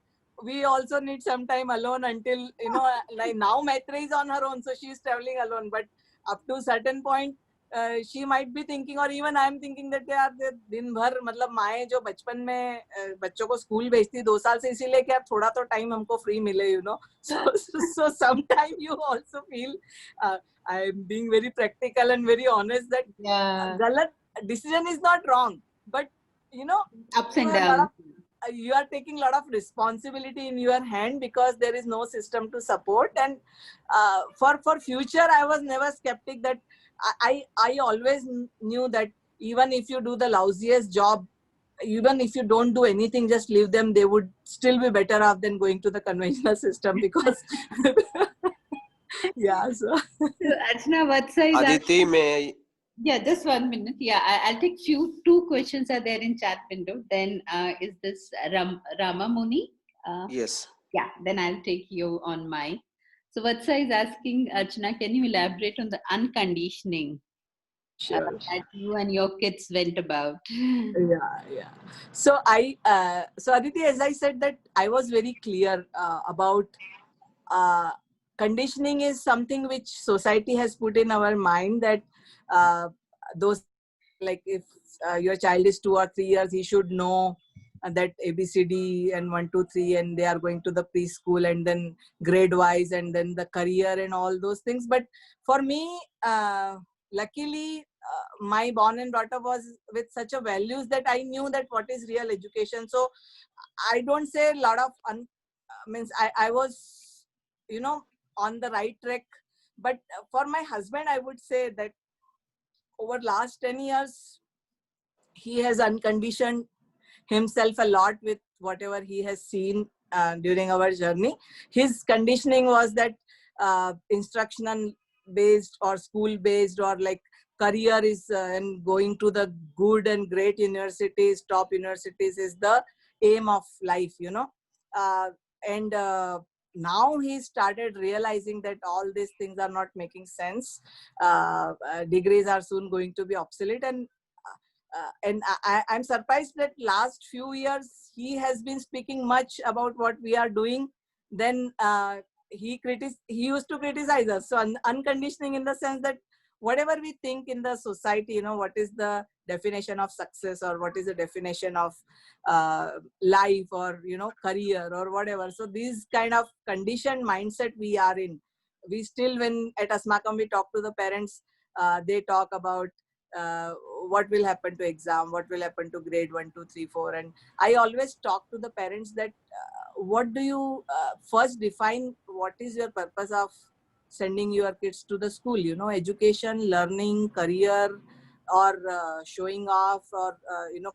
we also need some time alone until like now Maitreyi is on her own, so she is traveling alone, but up to certain point she might be thinking, or even I am thinking that यार दिन भर मतलब माएँ जो बचपन में बच्चों को school भेजती 2 साल से, इसीलिए कि यार थोड़ा तो टाइम हमको फ्री मिले, so sometimes you also feel I am being very practical and very honest that galat decision is not wrong, but ups and downs. You are taking a lot of responsibility in your hand because there is no system to support, and for future I was never skeptic that I always knew that even if you do the lousiest job, even if you don't do anything, just leave them, they would still be better off than going to the conventional system, because so Archana, what size Aditi, may Yeah, just 1 minute. Yeah, I'll take two questions are there in chat window. Then is this Rama Muni? Yes. Yeah, then I'll take you on my. So Vatsa is asking, Archana, can you elaborate on the unconditioning that you and your kids went about? So so Aditi, as I said, that I was very clear about conditioning is something which society has put in our mind, that those, like if your child is 2 or 3 years, he should know that ABCD and 1, 2, 3, and they are going to the preschool, and then grade wise, and then the career and all those things. But for me, luckily, my born and brought up was with such a values that I knew that what is real education. So I don't say a lot of means I was on the right track. But for my husband, I would say that over last 10 years, he has unconditioned himself a lot with whatever he has seen during our journey. His conditioning was that instructional based or school based, or like career is and going to the good and great universities, top universities is the aim of life, and now he started realizing that all these things are not making sense. Degrees are soon going to be obsolete, and I'm surprised that last few years he has been speaking much about what we are doing. Then he used to criticize us. So unconditioning in the sense that whatever we think in the society, what is the definition of success, or what is the definition of life, or career, or whatever. So these kind of conditioned mindset we are in. We still, when at Asmakam we talk to the parents, they talk about what will happen to exam, what will happen to grade 1, 2, 3, 4. And I always talk to the parents that what do you first define what is your purpose of sending your kids to the school, education, learning, career, or showing off, or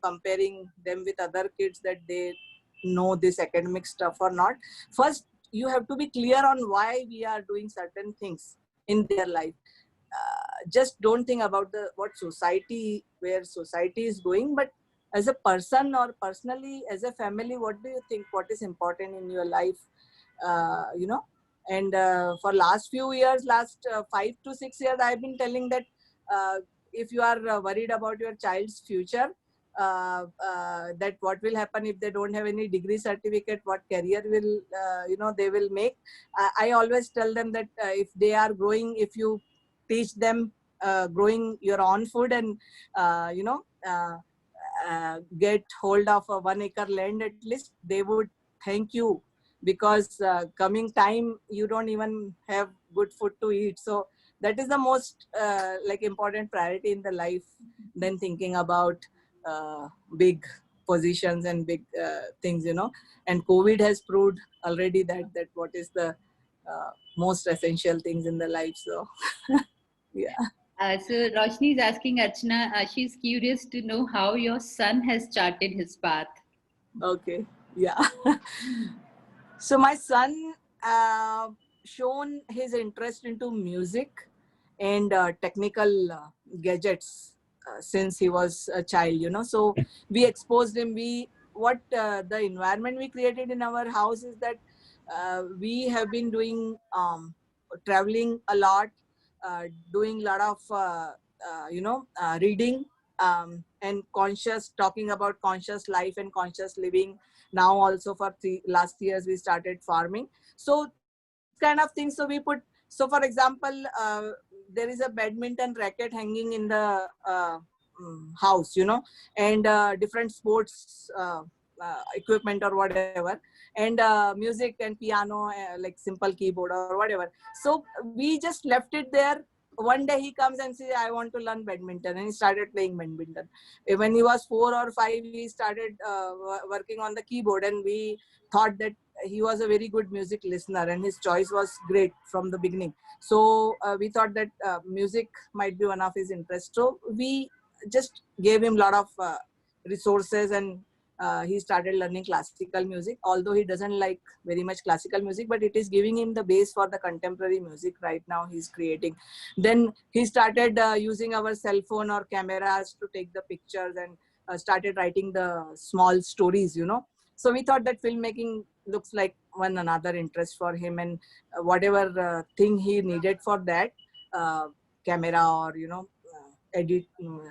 comparing them with other kids that they know this academic stuff or not. First, you have to be clear on why we are doing certain things in their life. Just don't think about where society is going, but as a person or personally as a family, what do you think, what is important in your life, and for last few years, last 5 to 6 years, I've been telling that if you are worried about your child's future, that what will happen if they don't have any degree certificate, what career will they will make. I always tell them that if they are growing, if you teach them growing your own food and get hold of a 1 acre land at least, they would thank you, because coming time you don't even have good food to eat. So that is the most like important priority in the life than thinking about big positions and big things, and COVID has proved already that what is the most essential things in the life. So yeah. So Roshni is asking Archana, she's curious to know how your son has charted his path. Okay, yeah. So my son shown his interest into music and technical gadgets since he was a child, so we exposed him. What the environment we created in our house is that we have been doing traveling a lot, doing a lot of reading, and talking about conscious life and conscious living. Now also for last years we started farming, so this kind of things. So we put, so for example, there is a badminton racket hanging in the house, and different sports equipment or whatever, and music and piano, like simple keyboard or whatever. So we just left it there. One day he comes and says, I want to learn badminton, and he started playing badminton. When he was 4 or 5, he started working on the keyboard, and we thought that he was a very good music listener and his choice was great from the beginning. So we thought that music might be one of his interests. So we just gave him a lot of resources, and he started learning classical music, although he doesn't like very much classical music, but it is giving him the base for the contemporary music right now he's creating. Then he started using our cell phone or cameras to take the pictures, and started writing the small stories, So we thought that filmmaking looks like one another interest for him, and whatever thing he needed for that, camera or, edit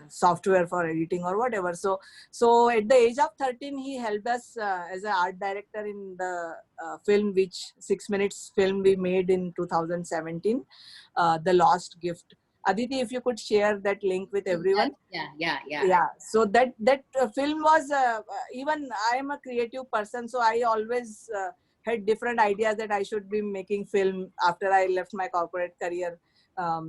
software for editing or whatever. So at the age of 13, he helped us as an art director in the film, which 6 minutes film we made in 2017, The Lost Gift. Aditi, if you could share that link with everyone. Yeah. So that film was, even I am a creative person, so I always had different ideas that I should be making film after I left my corporate career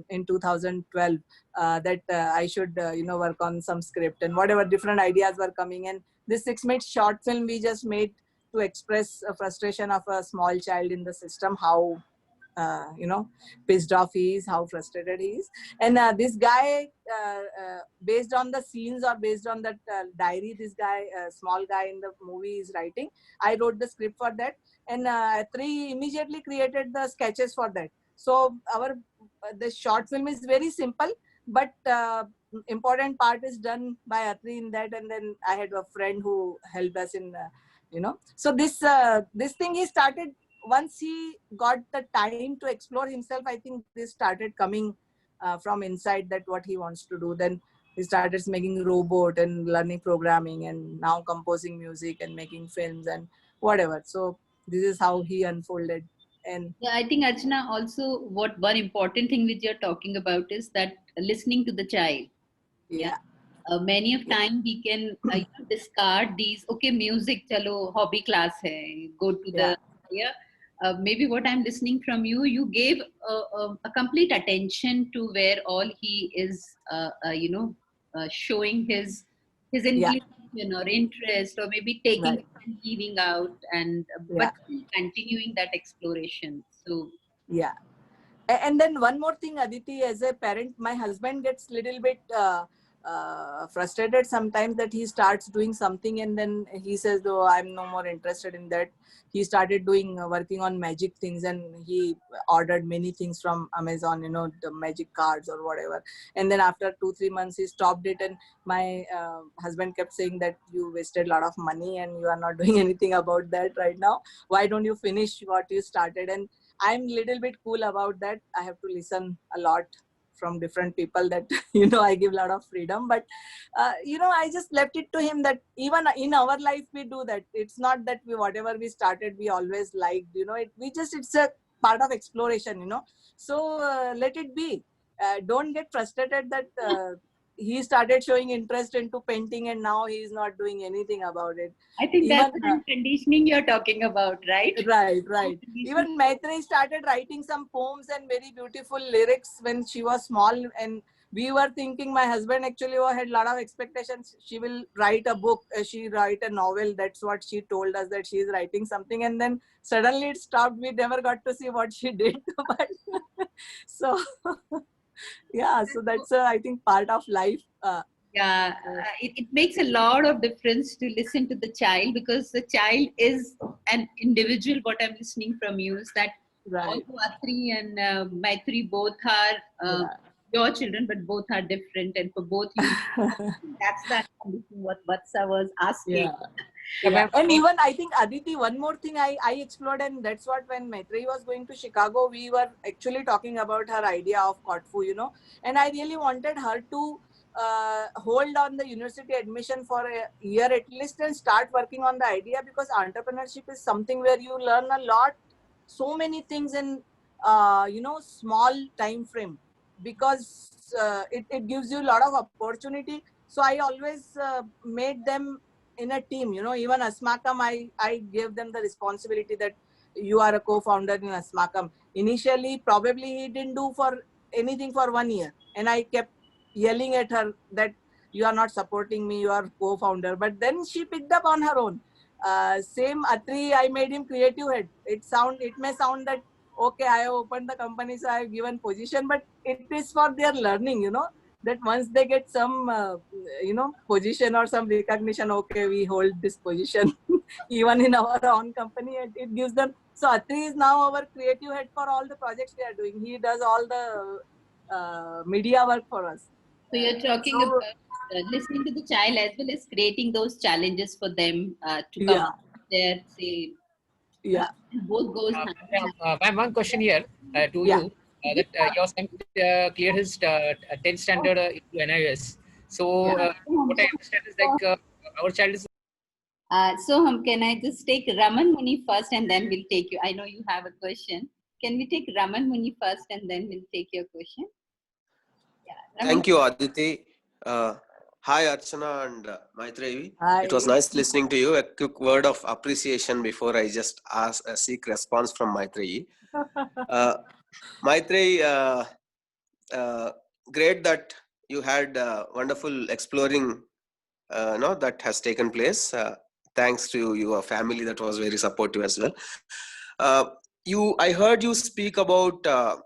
in 2012, that I should work on some script and whatever different ideas were coming. And this 6 minute short film we just made to express a frustration of a small child in the system, how pissed off he is, how frustrated he is. And this guy, based on the scenes or based on that diary, this guy, small guy in the movie is writing, I wrote the script for that, and Atri immediately created the sketches for that. So the short film is very simple, but important part is done by Atri in that. And then I had a friend who helped us in, So this thing he started. Once he got the time to explore himself, I think this started coming from inside, that what he wants to do. Then he started making robot and learning programming, and now composing music and making films and whatever. So this is how he unfolded. And yeah, I think Archana, also what one important thing which you're talking about is that listening to the child. Yeah. Many of time we can discard these. Okay, music, chalo, hobby class hai, go to the maybe what I'm listening from you, you gave a complete attention to where all he is, showing his inclination or interest, or maybe taking and leaving out, and but still continuing that exploration. So yeah. And then one more thing, Aditi, as a parent, my husband gets little bit frustrated sometimes that he starts doing something and then he says, oh, I'm no more interested in that. He started working on magic things, and he ordered many things from Amazon, the magic cards or whatever. And then after 2-3 months, he stopped it. And my husband kept saying that you wasted a lot of money and you are not doing anything about that right now. Why don't you finish what you started? And I'm a little bit cool about that. I have to listen a lot from different people that, I give a lot of freedom. But, I just left it to him that even in our life, we do that. It's not that whatever we started, we always liked, it's a part of exploration, So let it be. Don't get frustrated that he started showing interest into painting and now he is not doing anything about it. I think that's the conditioning you're talking about, right? Right. Even Maitreyi started writing some poems and very beautiful lyrics when she was small, and we were thinking, my husband actually had a lot of expectations. She will write a book, she write a novel. That's what she told us, that she is writing something, and then suddenly it stopped. We never got to see what she did. But so yeah, so that's I think part of life. It makes a lot of difference to listen to the child, because the child is an individual. What I'm listening from you is that although Atri and Maitreyi both are your children, but both are different, and for both you, that's what Vatsa was asking. Yeah. And even I think Aditi, one more thing I explored, and that's what when Maitreyi was going to Chicago, we were actually talking about her idea of Cotfoo, and I really wanted her to hold on the university admission for a year at least and start working on the idea, because entrepreneurship is something where you learn a lot, so many things in small time frame, because it gives you a lot of opportunity. So I always made them in a team, even Asmakam, I gave them the responsibility that you are a co-founder in Asmakam. Initially, probably he didn't do for anything for 1 year, and I kept yelling at her that you are not supporting me, you are co-founder. But then she picked up on her own. Same Atri, I made him creative head. It may sound that okay, I have opened the company, so I have given position, but it is for their learning, that once they get some position or some recognition, okay, we hold this position even in our own company, it gives them. So Atri is now our creative head for all the projects we are doing. He does all the media work for us. So you're talking about listening to the child as well as creating those challenges for them to come up there, say. Yeah. Both goes I have one question here to you. That your son cleared his 10th standard into NIS. So what I understand is like our child is. So can I just take Raman Muni first and then we'll take you? I know you have a question. Can we take Raman Muni first and then we'll take your question? Thank you, Aditi. Hi, Archana and Maitreyi. It was nice listening to you. A quick word of appreciation before I just seek response from Maitreyi. Maitreyi, great that you had wonderful exploring that has taken place. Thanks to your family that was very supportive as well. I heard you speak about a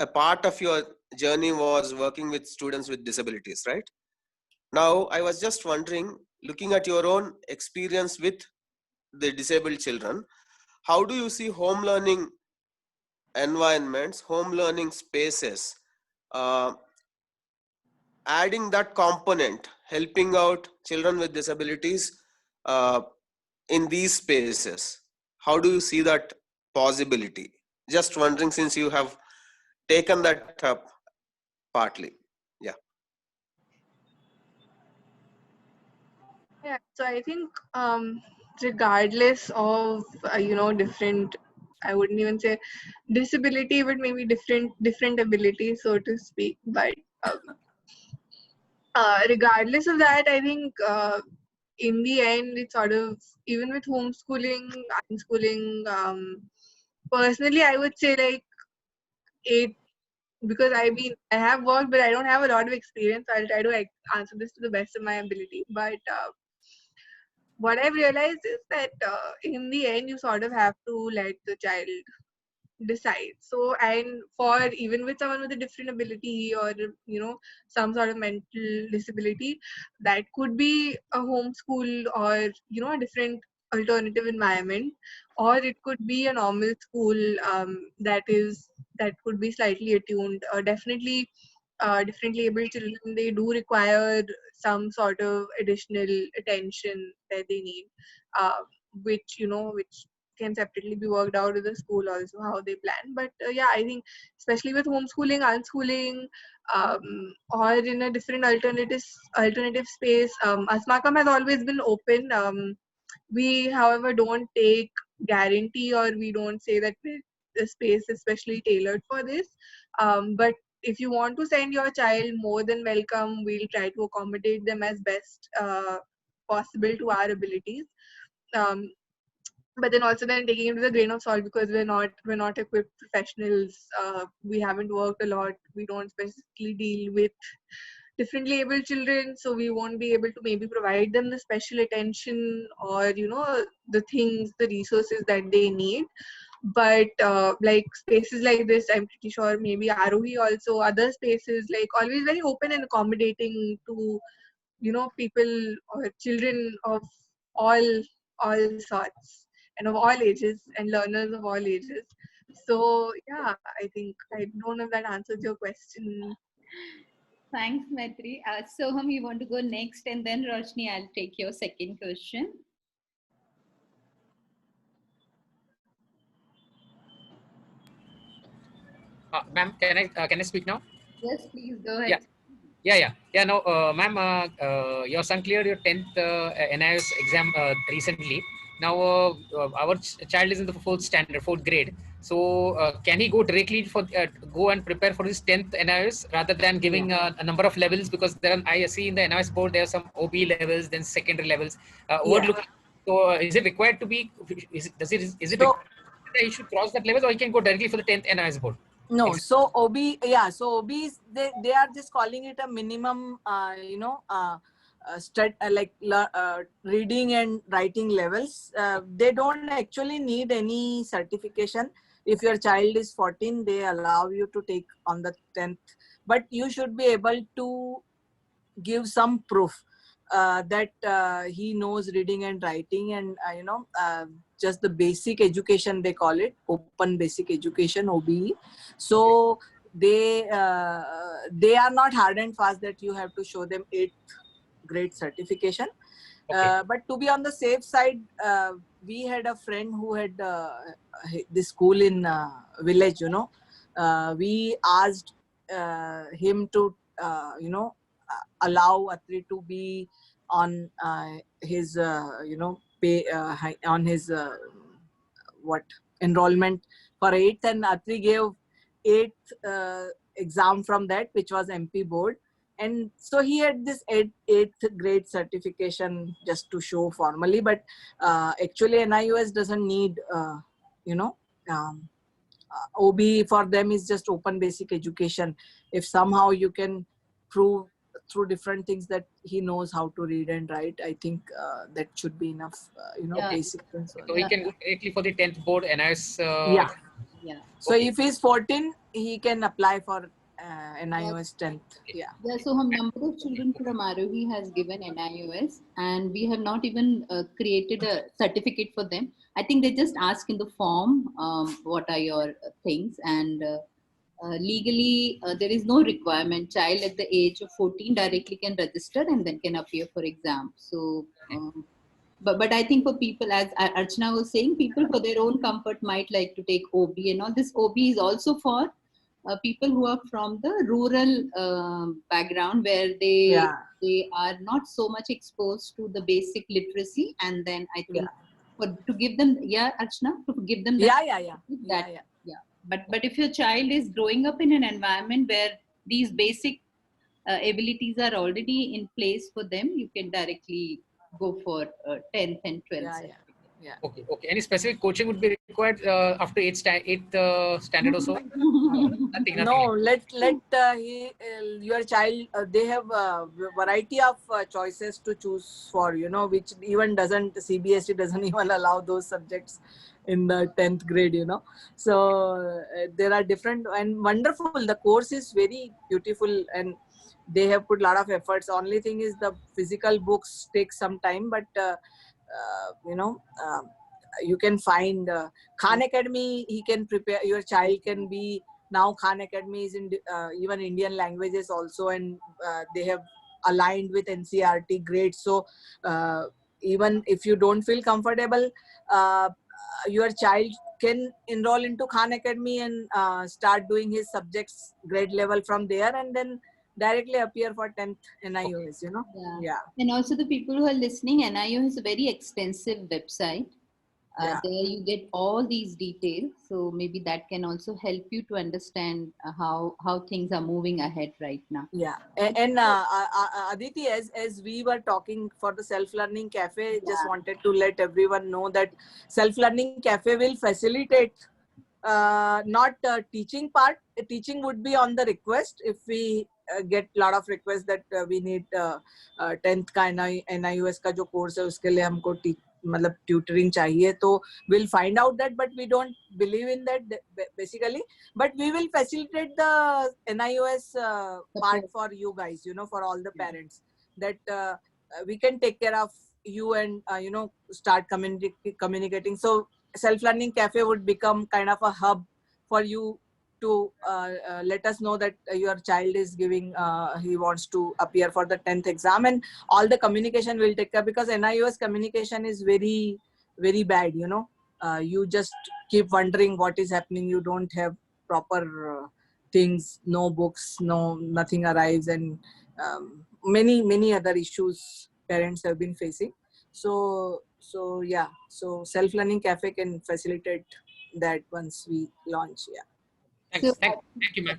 part of your journey was working with students with disabilities, right? Now, I was just wondering, looking at your own experience with the disabled children, how do you see home learning environments, home learning spaces, adding that component, helping out children with disabilities in these spaces? How do you see that possibility? Just wondering, since you have taken that up partly. Yeah, so I think regardless of different, I wouldn't even say disability, but maybe different ability, so to speak. But regardless of that, I think in the end, it's sort of, even with homeschooling, unschooling, personally, I would say like because I have worked, but I don't have a lot of experience. So I'll try to answer this to the best of my ability. But what I've realized is that in the end, you sort of have to let the child decide. So, and for even with someone with a different ability or some sort of mental disability, that could be a homeschool or a different alternative environment, or it could be a normal school that could be slightly attuned. Definitely differently able children, they do require some sort of additional attention that they need, which can separately be worked out with the school also, how they plan. But yeah, I think especially with homeschooling, unschooling, or in a different alternative space, Asmakam has always been open. We, however, don't take guarantee, or we don't say that the space is specially tailored for this. But if you want to send your child, more than welcome. We'll try to accommodate them as best possible to our abilities. But then also then taking it with a grain of salt, because we're not equipped professionals. We haven't worked a lot. We don't specifically deal with differently able children, so we won't be able to maybe provide them the special attention, or the things, the resources that they need. But like spaces like this, I'm pretty sure maybe Arohi also, other spaces, like always very open and accommodating to people or children of all sorts and of all ages, and learners of all ages. So yeah, I think, I don't know if that answers your question. Thanks, Maitri. Soham, you want to go next, and then Roshni, I'll take your second question. Ma'am, can I speak now? Yes, please go ahead. Yeah. No, ma'am, your son cleared your 10th NIS exam recently. Now, our child is in the fourth grade. So, can he go directly for go and prepare for his 10th NIS rather than giving a number of levels? Because I see in the NIS board there are some OB levels, then secondary levels. Overlooking. So, is it required to be? Is it required that he should cross that level, or he can go directly for the 10th NIS board? No, so OB, so OBs, they are just calling it a minimum, reading and writing levels. They don't actually need any certification. If your child is 14, they allow you to take on the 10th, but you should be able to give some proof that he knows reading and writing, and just the basic education, they call it open basic education, OBE. So they are not hard and fast that you have to show them 8th grade certification. But to be on the safe side, we had a friend who had this school in village. We asked him to allow Atri to be on his pay on his enrollment for 8th, and Atri gave 8th exam from that, which was MP board, and so he had this 8th grade certification just to show formally. But actually NIUS doesn't need OB. For them is just open basic education. If somehow you can prove through different things that he knows how to read and write, I think that should be enough, basic principle. So he can go directly for the 10th board NIS. Yeah. So if he's 14, he can apply for NIUS 10th. Yeah. So a number of children from Arohi has given NIUS, and we have not even created a certificate for them. I think they just ask in the form, what are your things, and legally there is no requirement. Child at the age of 14 directly can register and then can appear for exam. So but I think for people, as Archana was saying, people for their own comfort might like to take OB, and all this OB is also for people who are from the rural background, where they are not so much exposed to the basic literacy, and then I think to give them, Archana, to give them that, But if your child is growing up in an environment where these basic abilities are already in place for them, you can directly go for 10th and 12th. Okay. Any specific coaching would be required after 8th standard or so? Nothing. No, let your child. They have a variety of choices to choose for. Which even CBSE doesn't even allow those subjects in the 10th grade. So there are different and wonderful. The course is very beautiful, and they have put a lot of efforts. Only thing is the physical books take some time, but you can find Khan Academy. He can prepare, your child can be, now Khan Academy is in even Indian languages also, and they have aligned with NCERT grades. So even if you don't feel comfortable, your child can enroll into Khan Academy and start doing his subjects grade level from there, and then directly appear for 10th NIOS, you know. Yeah. And also the people who are listening, NIO is a very extensive website. There you get all these details. So maybe that can also help you to understand how things are moving ahead right now. Yeah. And Aditi, as we were talking for the self-learning cafe, just wanted to let everyone know that self-learning cafe will facilitate not teaching part. Teaching would be on the request. If we get lot of requests that we need 10th का NIOS का जो course है उसके लिए हमको मतलब tutoring चाहिए, तो we'll find out that, but we don't believe in that basically. But we will facilitate the NIOS part for you guys, you know, for all the parents, that we can take care of you and you know, start communicating. So self-learning cafe would become kind of a hub for you to let us know that your child is giving, he wants to appear for the 10th exam, and all the communication will take care, because NIOS communication is very, very bad, you know. You just keep wondering what is happening. You don't have proper things, no books, nothing arrives, and many other issues parents have been facing. So yeah, so self-learning cafe can facilitate that once we launch. Yeah. Thanks. Thank you, ma'am.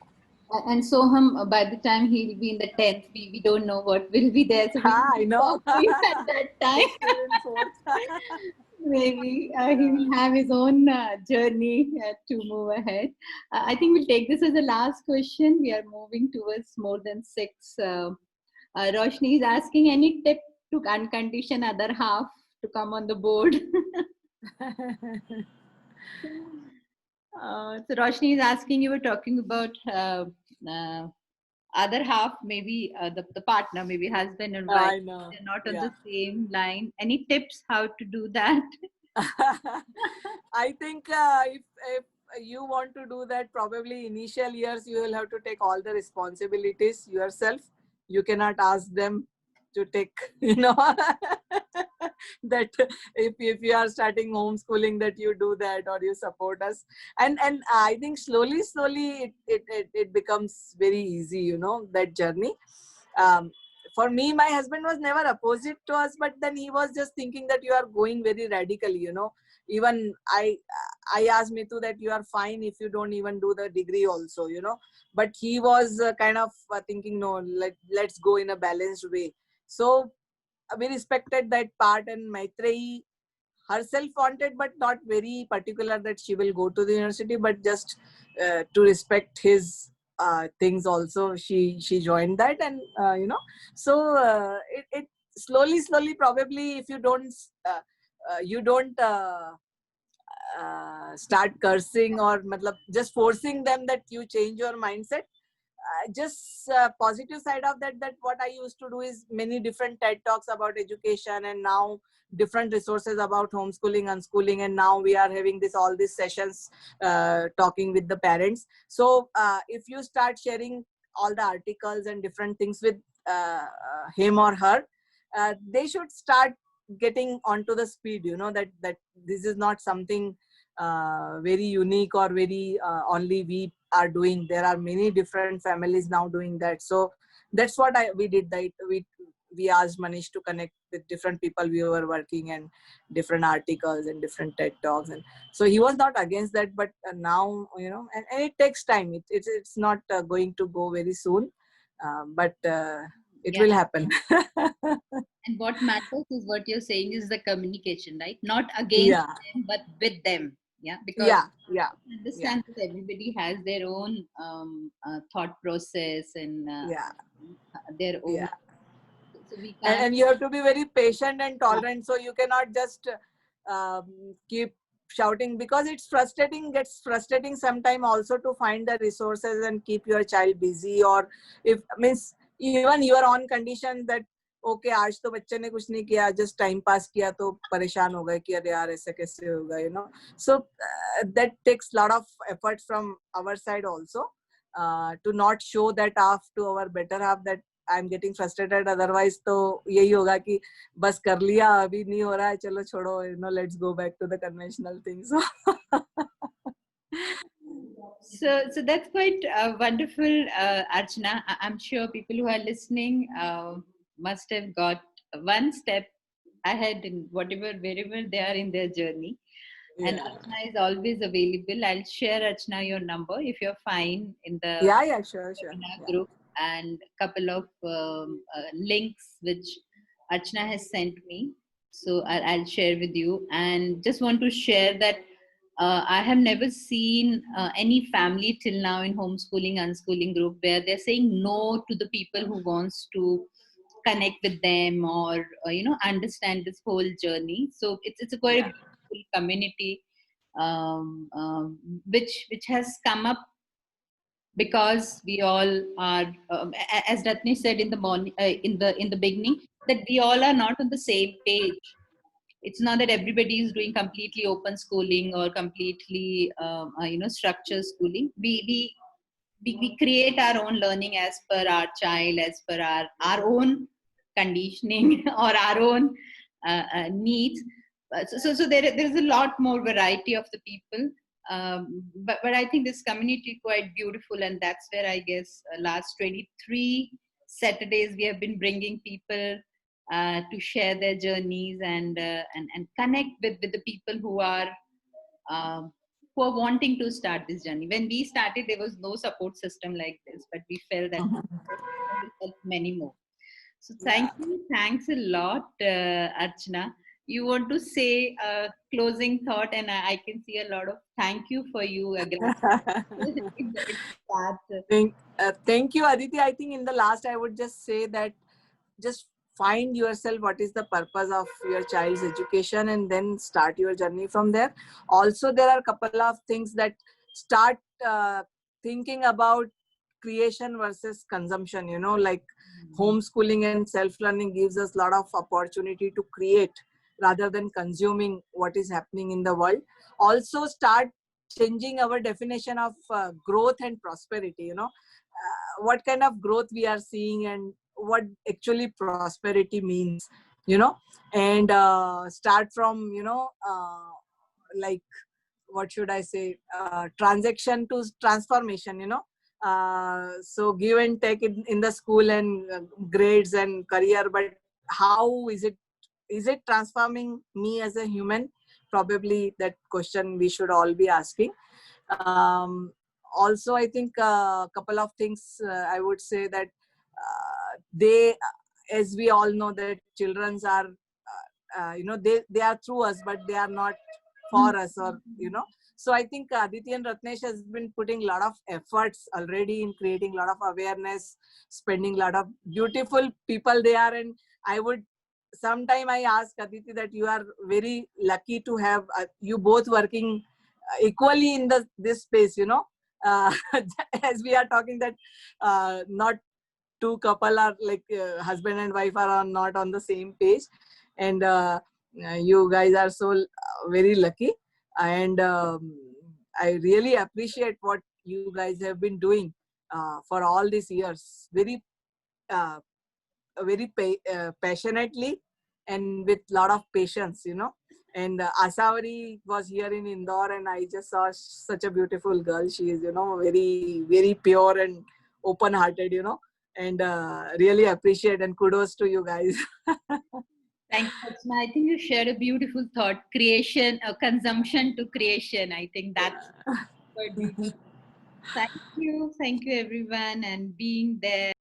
And Soham, by the time he will be in the 10th, we don't know what will be there. So I know. At that time, maybe he will have his own journey to move ahead. I think we'll take this as the last question. We are moving towards more than 6. Roshni is asking, any tip to uncondition other half to come on the board? So Roshni is asking, you were talking about other half, maybe the partner, maybe husband and wife. I know. They're not on the same line. Any tips how to do that? I think if you want to do that, probably initial years you will have to take all the responsibilities yourself. You cannot ask them to take, you know, that if you are starting homeschooling, that you do that or you support us. And I think slowly it becomes very easy, you know, that journey. For me, my husband was never opposite to us, but then he was just thinking that you are going very radically, you know. Even I asked Mitu that you are fine if you don't even do the degree also, you know. But he was kind of thinking, no, let's go in a balanced way. So we respected that part, and Maitreyi herself wanted, but not very particular that she will go to the university, but just to respect his things also, she joined that. And you know, so it slowly probably, if you don't start cursing or just forcing them that you change your mindset, just positive side of that what I used to do is many different TED talks about education, and now different resources about homeschooling, unschooling, and now we are having all these sessions talking with the parents. So if you start sharing all the articles and different things with him or her, they should start getting onto the speed, you know, that this is not something very unique or very only we are doing. There are many different families now doing that. So that's what we did. That we asked Manish to connect with different people we were working, and different articles and different TED talks, and so he was not against that. But now, you know, and it takes time. It's not going to go very soon, but it will happen. And what matters is what you're saying is the communication, right? Not against them, but with them. Yeah, because I understand that everybody has their own thought process and their own. So we can't. And you have to be very patient and tolerant. So you cannot just keep shouting, because it's frustrating. Gets frustrating sometime also to find the resources and keep your child busy. Or if means even your own condition that okay, आज तो बच्चे ने कुछ नहीं किया, just time pass किया तो परेशान हो गए कि अरे यार ऐसे कैसे होगा, you know. So that takes lot of effort from our side also to not show that off to our better half that I'm getting frustrated. Otherwise, तो यही होगा कि बस कर लिया, अभी नहीं हो रहा है, चलो छोड़ो, let's go back to the conventional things. So that's quite wonderful, Archana. I'm sure people who are listening must have got one step ahead in wherever they are in their journey. And Archana is always available. I'll share, Archana, your number if you're fine in the Sure. group, and a couple of links which Archana has sent me. So I'll share with you. And just want to share that I have never seen any family till now in homeschooling, unschooling group where they're saying no to the people who wants to connect with them or understand this whole journey. So it's a quite beautiful community which has come up because we all are, as Ratnesh said in the morning, in the beginning, that we all are not on the same page. It's not that everybody is doing completely open schooling or completely structured schooling. We create our own learning as per our child, as per our own conditioning or our own needs. So there is a lot more variety of the people. But I think this community is quite beautiful, and that's where I guess last 23 Saturdays we have been bringing people to share their journeys and connect with the people who are wanting to start this journey. When we started, there was no support system like this, but we felt that we help many more. So thanks a lot, Archana. You want to say a closing thought, and I can see a lot of thank you for you. Thank you, Aditi. I think in the last, I would just say that just find yourself what is the purpose of your child's education and then start your journey from there. Also, there are a couple of things that start thinking about creation versus consumption, like homeschooling and self-learning gives us a lot of opportunity to create rather than consuming what is happening in the world. Also start changing our definition of growth and prosperity, what kind of growth we are seeing and what actually prosperity means, and start from, like, what should I say, transaction to transformation, so give and take in the school and grades and career, but how is it transforming me as a human? Probably that question we should all be asking. Also, I think a couple of things I would say that they, as we all know, that children's are, they are through us, but they are not for us, or, So I think Aditi and Ratnesh has been putting a lot of efforts already in creating a lot of awareness, spending a lot of beautiful people there. And I would, sometime I ask Aditi that you are very lucky to have you both working equally in this space, as we are talking that not two couple are like husband and wife are not on the same page, and you guys are so very lucky, and I really appreciate what you guys have been doing for all these years, very passionately and with lot of patience, and Asavari was here in Indore, and I just saw such a beautiful girl. She is, very, very pure and open-hearted, and really appreciate, and kudos to you guys. Thank you, Archana. I think you shared a beautiful thought, creation, consumption to creation. I think that's quite beautiful. Thank you everyone, and being there.